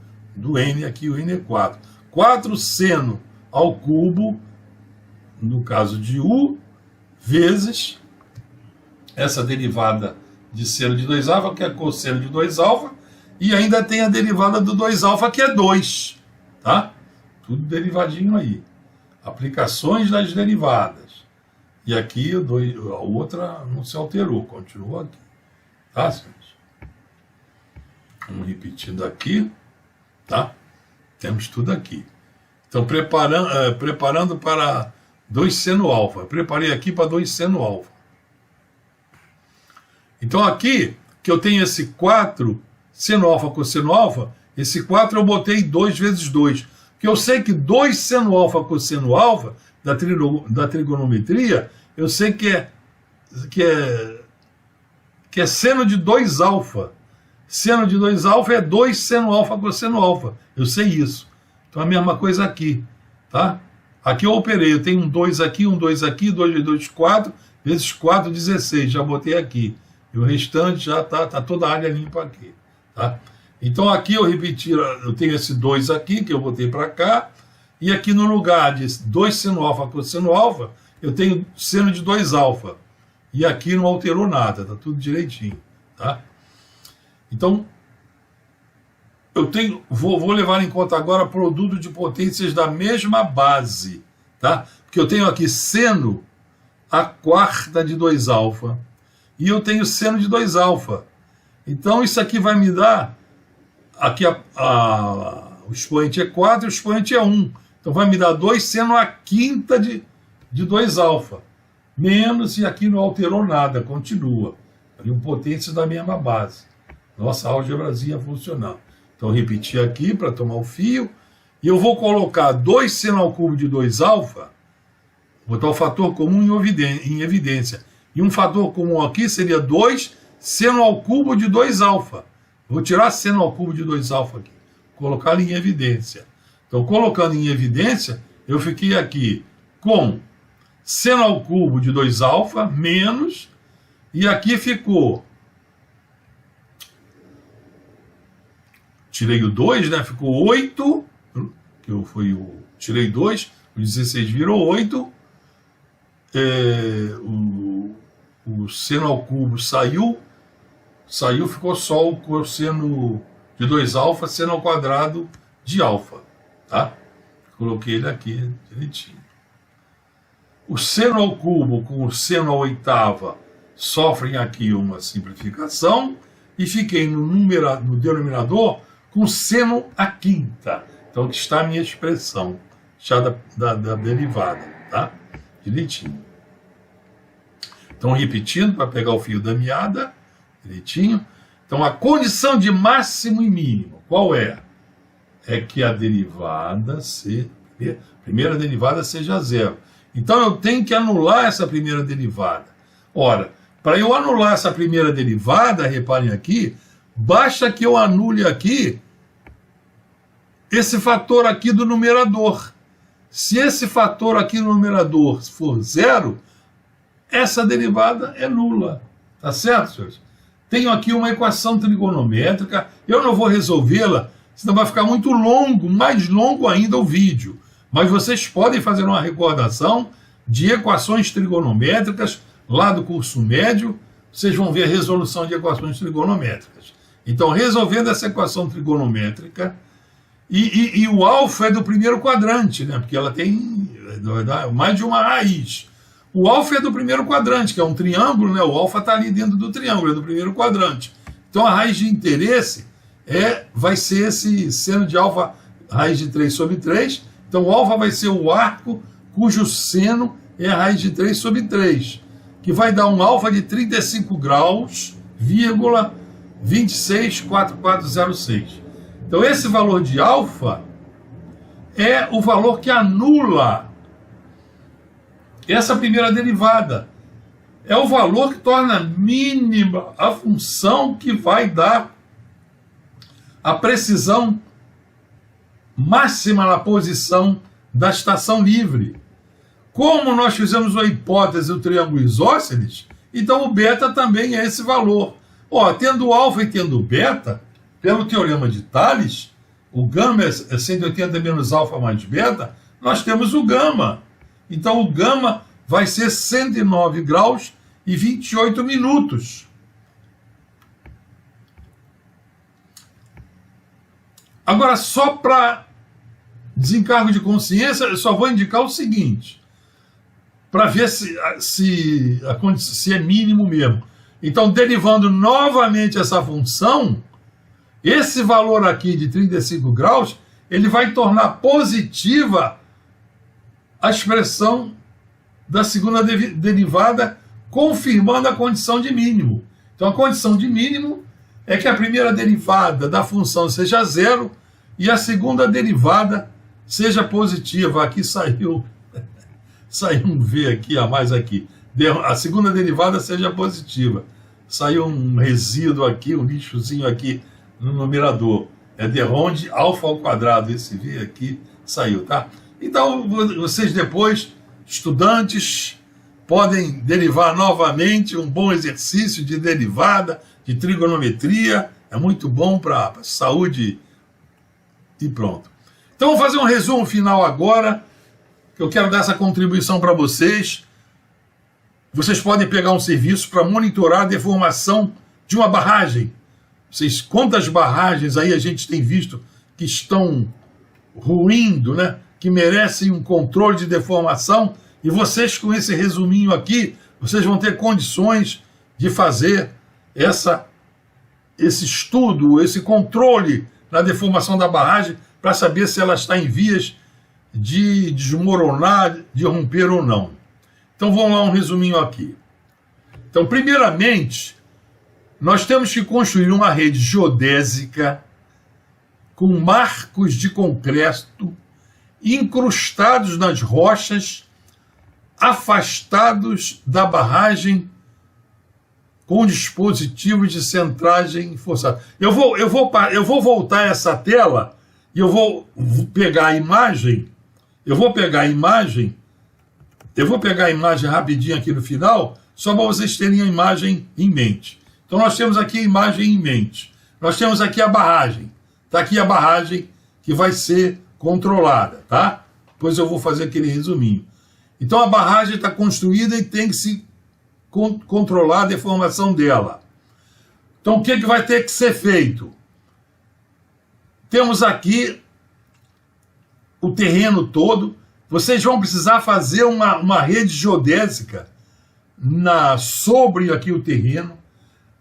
n aqui, o n é 4. 4 seno ao cubo, no caso de u, vezes essa derivada de seno de 2α, que é cosseno de 2α, e ainda tem a derivada do 2α, que é 2, tá? Tudo derivadinho aí. Aplicações das derivadas. E aqui a outra não se alterou, continua aqui. Tá, senhores? Vamos repetindo aqui, tá? Temos tudo aqui. Então, preparando para 2 seno alfa. Preparei aqui para 2 seno alfa. Então, aqui, que eu tenho esse 4 seno alfa cosseno alfa, esse 4 eu botei 2 vezes 2. Porque eu sei que 2 seno alfa cosseno alfa, da trigonometria, eu sei que é seno de 2 alfa. Seno de 2 alfa é 2 seno alfa cosseno alfa. Eu sei isso. Então, a mesma coisa aqui, tá? Aqui eu operei, eu tenho um 2 aqui, 2 vezes 2, 4, vezes 4, 16, já botei aqui. E o restante já tá toda a área limpa aqui, tá? Então, aqui eu repeti, eu tenho esse 2 aqui, que eu botei para cá, e aqui no lugar de 2 seno alfa cosseno alfa, eu tenho seno de 2 alfa. E aqui não alterou nada, tá tudo direitinho, tá? Então, vou levar em conta agora produto de potências da mesma base, tá? Porque eu tenho aqui seno a quarta de 2 alfa e eu tenho seno de 2 alfa. Então isso aqui vai me dar, aqui o expoente é 4 e o expoente é 1. Então vai me dar 2 seno a quinta de 2 alfa. Menos, e aqui não alterou nada, continua. Ali um potência da mesma base. Nossa álgebrazinha funcionando. Então, repetir aqui para tomar o fio. E eu vou colocar 2 seno ao cubo de 2 alfa, botar o fator comum em evidência. E um fator comum aqui seria 2 seno ao cubo de 2 alfa. Vou tirar seno ao cubo de 2 alfa aqui, colocar em evidência. Então, colocando em evidência, eu fiquei aqui com seno ao cubo de 2 alfa menos, e aqui ficou... Tirei o 2, né? Ficou 8, que tirei 2, o 16 virou 8, o seno ao cubo saiu, ficou só o cosseno de 2 alfa, seno ao quadrado de alfa, tá? Coloquei ele aqui direitinho. O seno ao cubo com o seno à oitava sofrem aqui uma simplificação, e fiquei no denominador com seno à quinta. Então, aqui está a minha expressão, já da derivada, tá? Direitinho. Então, repetindo, para pegar o fio da meada, direitinho. Então, a condição de máximo e mínimo, qual é? É que a primeira derivada seja zero. Então, eu tenho que anular essa primeira derivada. Ora, para eu anular essa primeira derivada, reparem aqui, basta que eu anule aqui esse fator aqui do numerador. Se esse fator aqui no numerador for zero, essa derivada é nula. Tá certo, senhores? Tenho aqui uma equação trigonométrica, eu não vou resolvê-la, senão vai ficar muito longo, mais longo ainda o vídeo. Mas vocês podem fazer uma recordação de equações trigonométricas lá do curso médio, vocês vão ver a resolução de equações trigonométricas. Então, resolvendo essa equação trigonométrica, E o alfa é do primeiro quadrante, né? Porque ela tem mais de uma raiz. O alfa é do primeiro quadrante, que é um triângulo, né? O alfa está ali dentro do triângulo, é do primeiro quadrante. Então a raiz de interesse vai ser esse seno de alfa, raiz de 3 sobre 3. Então o alfa vai ser o arco cujo seno é a raiz de 3 sobre 3, que vai dar um alfa de 35 graus, 264406. Então esse valor de alfa é o valor que anula essa primeira derivada. É o valor que torna mínima a função que vai dar a precisão máxima na posição da estação livre. Como nós fizemos a hipótese do triângulo isósceles, então o beta também é esse valor. Tendo alfa e tendo beta, pelo teorema de Thales, o gama é 180 menos alfa mais beta, nós temos o gama. Então o gama vai ser 109 graus e 28 minutos. Agora, só para desencargo de consciência, eu só vou indicar o seguinte, para ver se é mínimo mesmo. Então, derivando novamente essa função, esse valor aqui de 35 graus, ele vai tornar positiva a expressão da segunda derivada, confirmando a condição de mínimo. Então, a condição de mínimo é que a primeira derivada da função seja zero e a segunda derivada seja positiva. Aqui saiu um V aqui, a mais aqui. A segunda derivada seja positiva. Saiu um resíduo aqui, um lixozinho aqui no numerador. É de Ronde alfa ao quadrado. Esse V aqui saiu, tá? Então, vocês depois, estudantes, podem derivar novamente um bom exercício de derivada, de trigonometria. É muito bom para a saúde. E pronto. Então, vou fazer um resumo final agora, que eu quero dar essa contribuição para vocês. Vocês podem pegar um serviço para monitorar a deformação de uma barragem. Quantas barragens aí a gente tem visto que estão ruindo, né? Que merecem um controle de deformação, e vocês, com esse resuminho aqui, vocês vão ter condições de fazer esse estudo, esse controle na deformação da barragem, para saber se ela está em vias de desmoronar, de romper ou não. Então vamos lá, um resuminho aqui. Então, primeiramente, nós temos que construir uma rede geodésica com marcos de concreto incrustados nas rochas, afastados da barragem, com dispositivos de centragem forçada. Eu vou voltar essa tela e eu vou pegar a imagem. Eu vou pegar a imagem rapidinho aqui no final, só para vocês terem a imagem em mente. Então nós temos aqui a imagem em mente. Nós temos aqui a barragem. Está aqui a barragem que vai ser controlada, tá? Depois eu vou fazer aquele resuminho. Então a barragem está construída e tem que se controlar a deformação dela. Então o que vai ter que ser feito? Temos aqui o terreno todo. Vocês vão precisar fazer uma rede geodésica sobre aqui o terreno,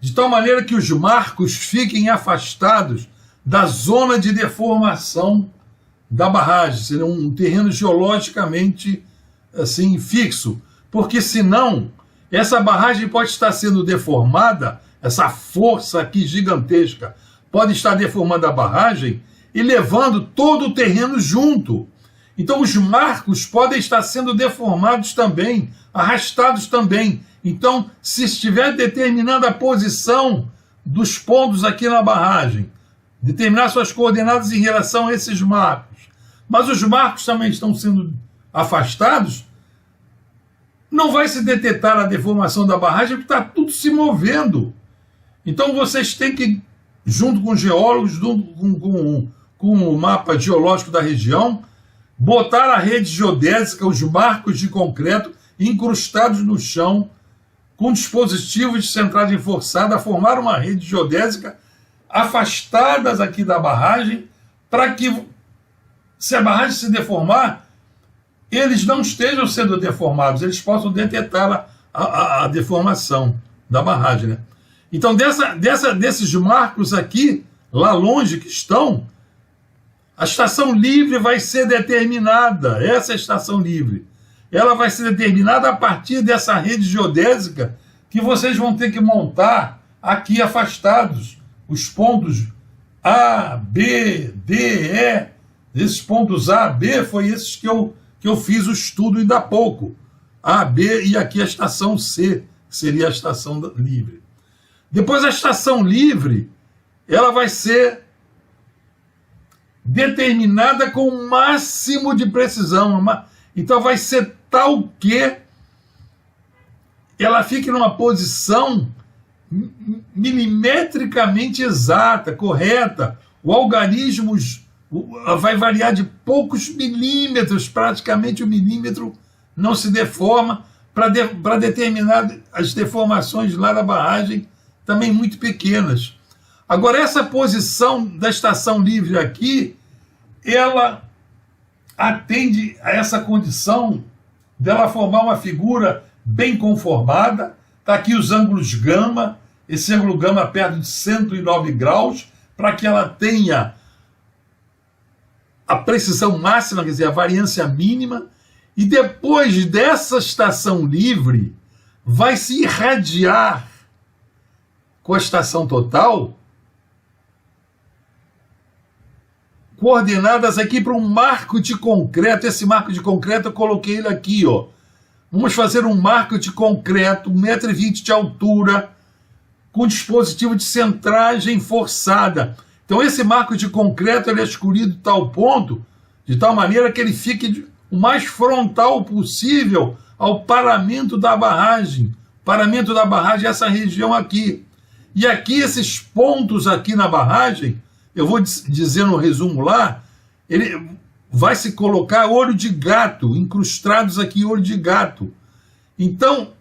de tal maneira que os marcos fiquem afastados da zona de deformação da barragem. Será um terreno geologicamente assim fixo, porque senão essa barragem pode estar sendo deformada, essa força aqui gigantesca pode estar deformando a barragem e levando todo o terreno junto. Então os marcos podem estar sendo deformados também, arrastados também. Então, se estiver determinando a posição dos pontos aqui na barragem, determinar suas coordenadas em relação a esses marcos, mas os marcos também estão sendo afastados, não vai se detectar a deformação da barragem porque está tudo se movendo. Então vocês têm que, junto com geólogos, junto com o mapa geológico da região, botar a rede geodésica, os marcos de concreto incrustados no chão, com dispositivos de centragem forçada, formar uma rede geodésica afastadas aqui da barragem, para que se a barragem se deformar, eles não estejam sendo deformados, eles possam detectar a deformação da barragem, né? Então, desses marcos aqui, lá longe que estão, a estação livre vai ser determinada. Essa é a estação livre. Ela vai ser determinada a partir dessa rede geodésica que vocês vão ter que montar aqui afastados. Os pontos A, B, D, E. Esses pontos A, B, foi esses que eu fiz o estudo ainda há pouco. A, B e aqui a estação C, que seria a estação livre. Depois a estação livre, ela vai ser determinada com o máximo de precisão. Então vai ser tal que ela fique numa posição milimetricamente exata, correta. O algarismo vai variar de poucos milímetros, praticamente 1 milímetro não se deforma, para determinar as deformações lá da barragem, também muito pequenas. Agora, essa posição da estação livre aqui, ela atende a essa condição dela formar uma figura bem conformada. Está aqui os ângulos gama, esse ângulo gama perto de 109 graus, para que ela tenha a precisão máxima, quer dizer, a variância mínima, e depois dessa estação livre, vai se irradiar com a estação total, coordenadas aqui para um marco de concreto. Esse marco de concreto eu coloquei ele aqui, ó. Vamos fazer um marco de concreto, 1,20 m de altura, com dispositivo de centragem forçada. Então esse marco de concreto ele é escolhido de tal ponto, de tal maneira que ele fique o mais frontal possível ao paramento da barragem. O paramento da barragem é essa região aqui. E aqui, esses pontos aqui na barragem, eu vou dizer no resumo lá, ele vai se colocar olho de gato, incrustados aqui, olho de gato. Então,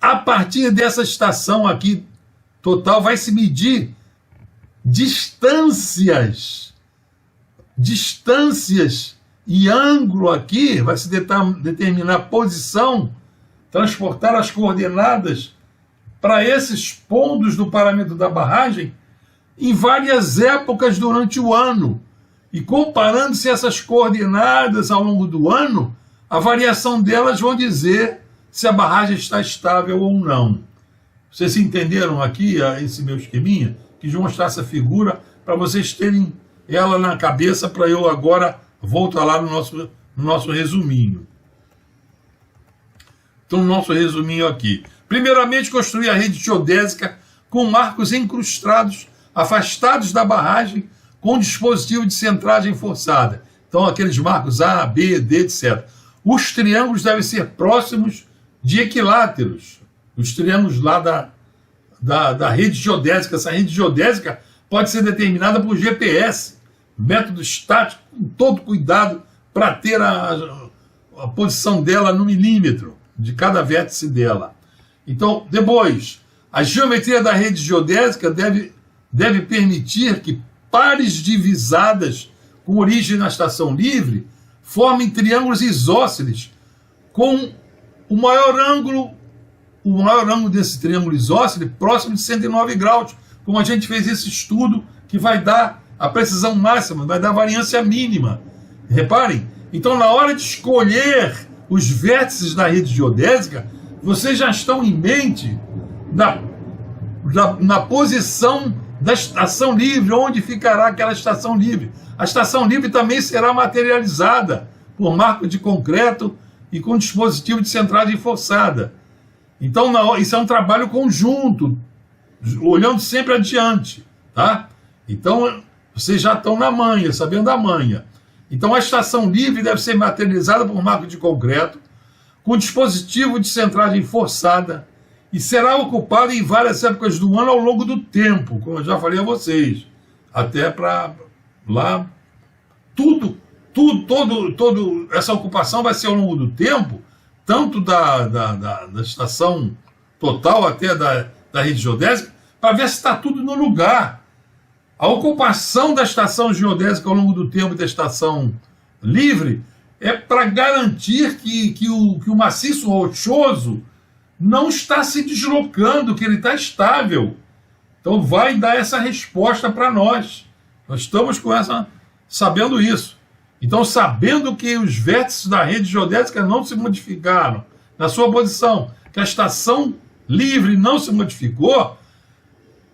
a partir dessa estação aqui total, vai se medir distâncias e ângulo aqui, vai se determinar posição, transportar as coordenadas para esses pontos do paramento da barragem em várias épocas durante o ano. E comparando-se essas coordenadas ao longo do ano, a variação delas vão dizer se a barragem está estável ou não. Vocês entenderam aqui esse meu esqueminha? Quis mostrar essa figura para vocês terem ela na cabeça, para eu agora voltar lá no nosso resuminho. Então, no nosso resuminho aqui. Primeiramente, construir a rede geodésica com marcos incrustados, afastados da barragem, com dispositivo de centragem forçada. Então, aqueles marcos A, B, D, etc. Os triângulos devem ser próximos de equiláteros. Os triângulos lá da rede geodésica. Essa rede geodésica pode ser determinada por GPS, método estático, com todo cuidado para ter a posição dela no milímetro de cada vértice dela. Então, depois, a geometria da rede geodésica deve permitir que pares divisadas com origem na estação livre formem triângulos isósceles com o maior ângulo desse triângulo isósceles próximo de 109 graus, como a gente fez esse estudo que vai dar a precisão máxima, vai dar a variância mínima. Reparem, então na hora de escolher os vértices da rede geodésica, vocês já estão em mente na posição da estação livre, onde ficará aquela estação livre. A estação livre também será materializada por marco de concreto e com dispositivo de centragem forçada. Então, isso é um trabalho conjunto, olhando sempre adiante, tá? Então, vocês já estão na manha, sabendo da manha. Então, a estação livre deve ser materializada por marco de concreto, com dispositivo de centragem forçada, e será ocupada em várias épocas do ano ao longo do tempo, como eu já falei a vocês, até para lá, toda essa ocupação vai ser ao longo do tempo, tanto da estação total até da rede geodésica, para ver se está tudo no lugar. A ocupação da estação geodésica ao longo do tempo da estação livre é para garantir que o maciço rochoso não está se deslocando, que ele está estável. Então vai dar essa resposta para nós. Nós estamos sabendo isso. Então, sabendo que os vértices da rede geodésica não se modificaram na sua posição, que a estação livre não se modificou,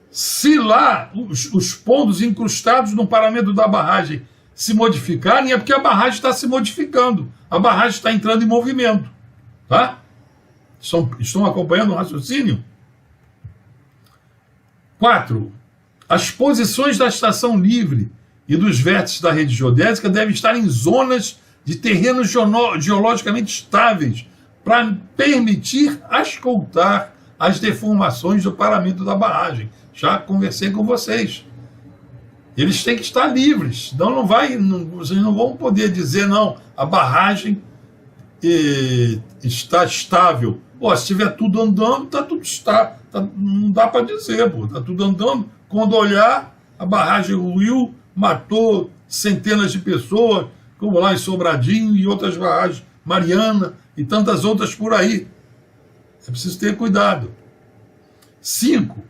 se lá os pontos incrustados no paramento da barragem se modificarem, é porque a barragem está se modificando, a barragem está entrando em movimento. Tá? Estão acompanhando o raciocínio? 4. As posições da estação livre e dos vértices da rede geodésica devem estar em zonas de terrenos geologicamente estáveis para permitir ascoltar as deformações do paramento da barragem. Já conversei com vocês. Eles têm que estar livres. Então vocês não vão poder dizer, não, a barragem está estável. Pô, se estiver tudo andando, não dá para dizer, está tudo andando. Quando olhar, a barragem ruiu, matou centenas de pessoas, como lá em Sobradinho e outras barragens, Mariana e tantas outras por aí. É preciso ter cuidado. 5.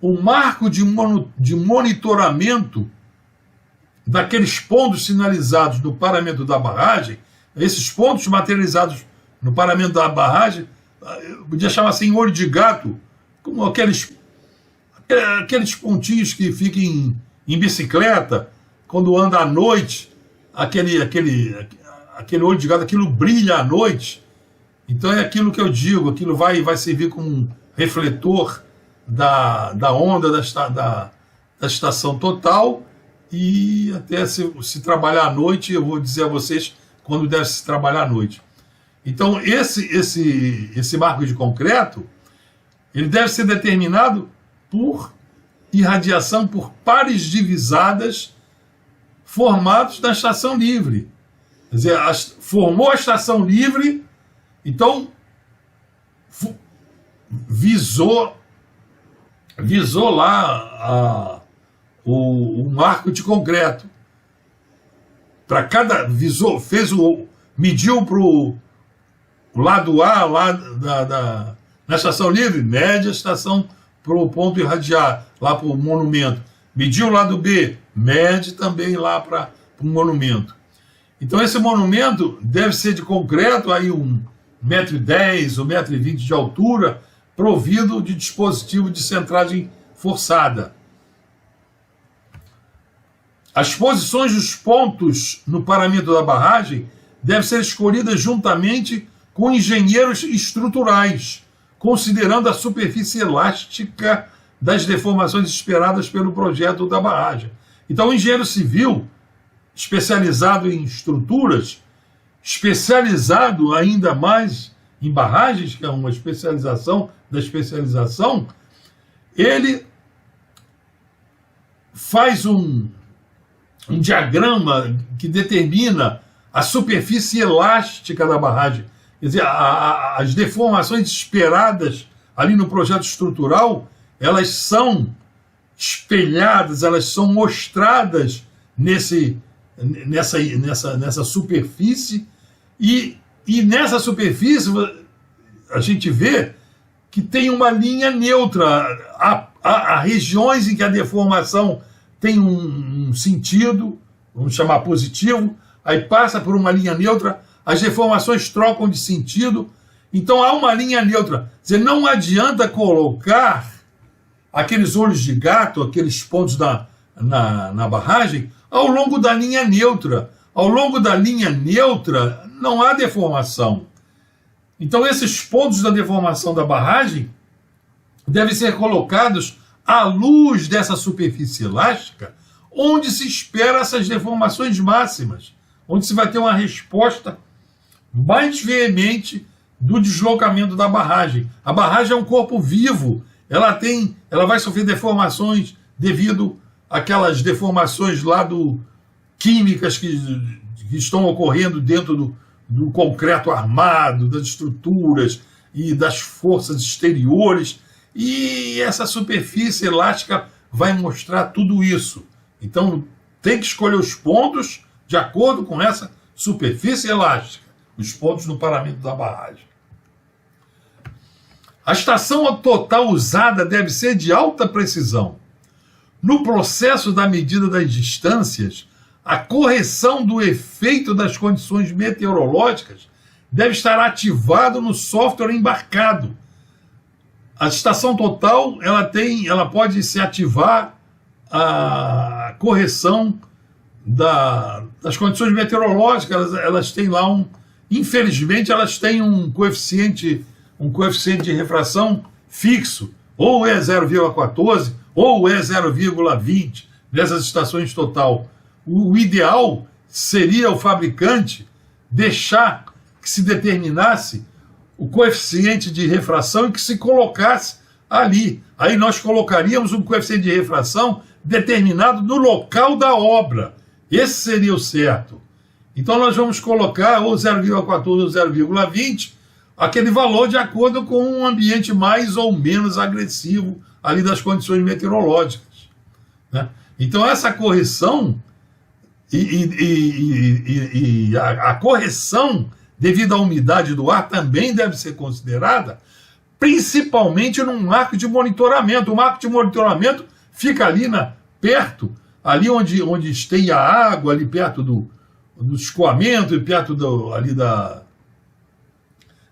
O marco de monitoramento daqueles pontos sinalizados no paramento da barragem, esses pontos materializados no paramento da barragem, eu podia chamar assim olho de gato, como aqueles pontinhos que ficam em bicicleta, quando anda à noite, aquele olho de gato, aquilo brilha à noite. Então é aquilo que eu digo, aquilo vai servir como um refletor da onda da estação total, e até se trabalhar à noite, eu vou dizer a vocês quando deve se trabalhar à noite. Então esse marco de concreto, ele deve ser determinado por irradiação por pares divisadas formados na estação livre. Quer dizer, formou a estação livre, então visou lá o marco de concreto. Para cada mediu para o lado A, lá na estação livre, mede a estação para o ponto irradiar, lá para o monumento. Mediu o lado B, mede também lá para o monumento. Então esse monumento deve ser de concreto, aí 1,10 m ou 1,20 m de altura, provido de dispositivo de centragem forçada. As posições dos pontos no paramento da barragem devem ser escolhidas juntamente com engenheiros estruturais, considerando a superfície elástica das deformações esperadas pelo projeto da barragem. Então, o engenheiro civil, especializado em estruturas, especializado ainda mais em barragens, que é uma especialização da especialização, ele faz um diagrama que determina a superfície elástica da barragem. Quer dizer, as deformações esperadas ali no projeto estrutural, elas são espelhadas, elas são mostradas nessa superfície, e nessa superfície a gente vê que tem uma linha neutra. Há regiões em que a deformação tem um sentido, vamos chamar positivo, aí passa por uma linha neutra, as deformações trocam de sentido, então há uma linha neutra. Quer dizer, não adianta colocar aqueles olhos de gato, aqueles pontos na barragem, ao longo da linha neutra. Ao longo da linha neutra não há deformação. Então esses pontos da deformação da barragem devem ser colocados à luz dessa superfície elástica, onde se espera essas deformações máximas, onde se vai ter uma resposta mais veemente do deslocamento da barragem. A barragem é um corpo vivo, ela vai sofrer deformações devido àquelas deformações lá químicas que estão ocorrendo dentro do concreto armado, das estruturas e das forças exteriores, e essa superfície elástica vai mostrar tudo isso. Então tem que escolher os pontos de acordo com essa superfície elástica, os pontos no paramento da barragem. A estação total usada deve ser de alta precisão. No processo da medida das distâncias, a correção do efeito das condições meteorológicas deve estar ativado no software embarcado. A estação total ela pode se ativar a correção das condições meteorológicas. Elas têm lá infelizmente elas têm um coeficiente de refração fixo, ou é 0,14 ou é 0,20 nessas estações total. O ideal seria o fabricante deixar que se determinasse o coeficiente de refração e que se colocasse ali. Aí nós colocaríamos um coeficiente de refração determinado no local da obra. Esse seria o certo. Então nós vamos colocar ou 0,14 ou 0,20, aquele valor de acordo com um ambiente mais ou menos agressivo ali das condições meteorológicas, né? Então essa correção a correção devido à umidade do ar também deve ser considerada, principalmente num marco de monitoramento. O marco de monitoramento fica ali perto, ali onde tem a água, ali perto do escoamento e perto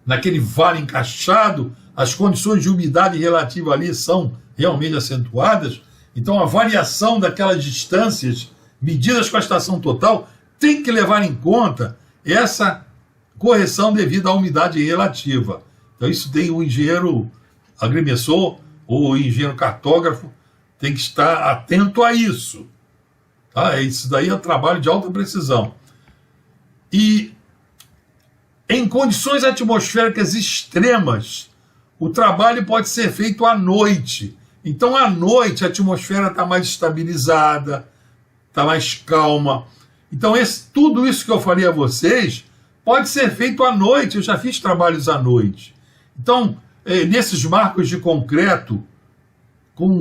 naquele vale encaixado. As condições de umidade relativa ali são realmente acentuadas. Então a variação daquelas distâncias medidas com a estação total tem que levar em conta essa correção devido à umidade relativa. Então isso tem o engenheiro agrimensor ou o engenheiro cartógrafo tem que estar atento a isso, tá? Isso daí é um trabalho de alta precisão. E em condições atmosféricas extremas, o trabalho pode ser feito à noite. Então à noite a atmosfera está mais estabilizada, está mais calma. Então tudo isso que eu falei a vocês pode ser feito à noite. Eu já fiz trabalhos à noite. Então, nesses marcos de concreto, com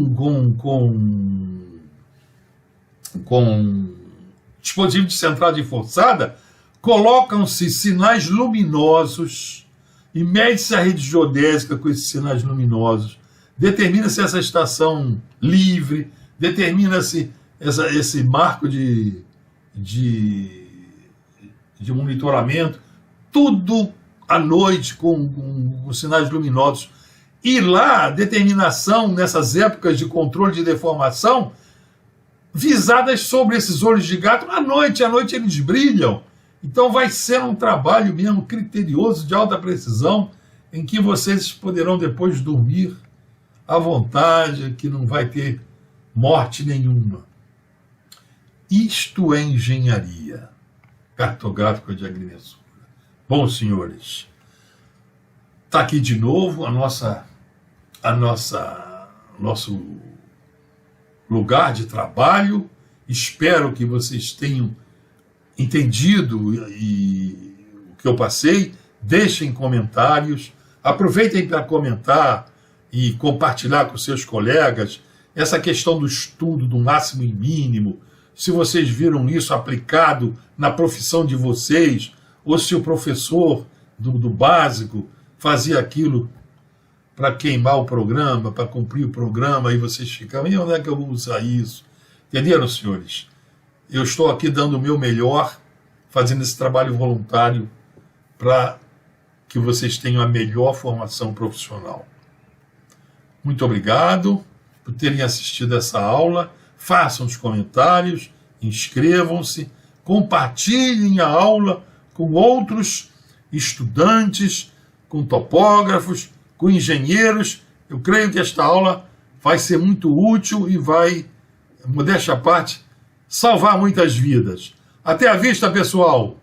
dispositivo de centragem forçada, colocam-se sinais luminosos e mede-se a rede geodésica com esses sinais luminosos. Determina-se essa estação livre, determina-se esse marco de monitoramento, tudo à noite com sinais luminosos. E lá, determinação nessas épocas de controle de deformação, visadas sobre esses olhos de gato, à noite eles brilham. Então vai ser um trabalho mesmo criterioso, de alta precisão, em que vocês poderão depois dormir à vontade, que não vai ter morte nenhuma. Isto é engenharia cartográfica de agrimensura. Bom, senhores, está aqui de novo nosso lugar de trabalho. Espero que vocês tenham entendido o que eu passei. Deixem comentários, aproveitem para comentar e compartilhar com seus colegas essa questão do estudo do máximo e mínimo, se vocês viram isso aplicado na profissão de vocês, ou se o professor do básico fazia aquilo para queimar o programa, para cumprir o programa, e vocês ficavam, e onde é que eu vou usar isso? Entenderam, senhores? Eu estou aqui dando o meu melhor, fazendo esse trabalho voluntário para que vocês tenham a melhor formação profissional. Muito obrigado por terem assistido essa aula. Façam os comentários, inscrevam-se, compartilhem a aula com outros estudantes, com topógrafos, com engenheiros. Eu creio que esta aula vai ser muito útil e vai, modéstia à parte, salvar muitas vidas. Até a vista, pessoal!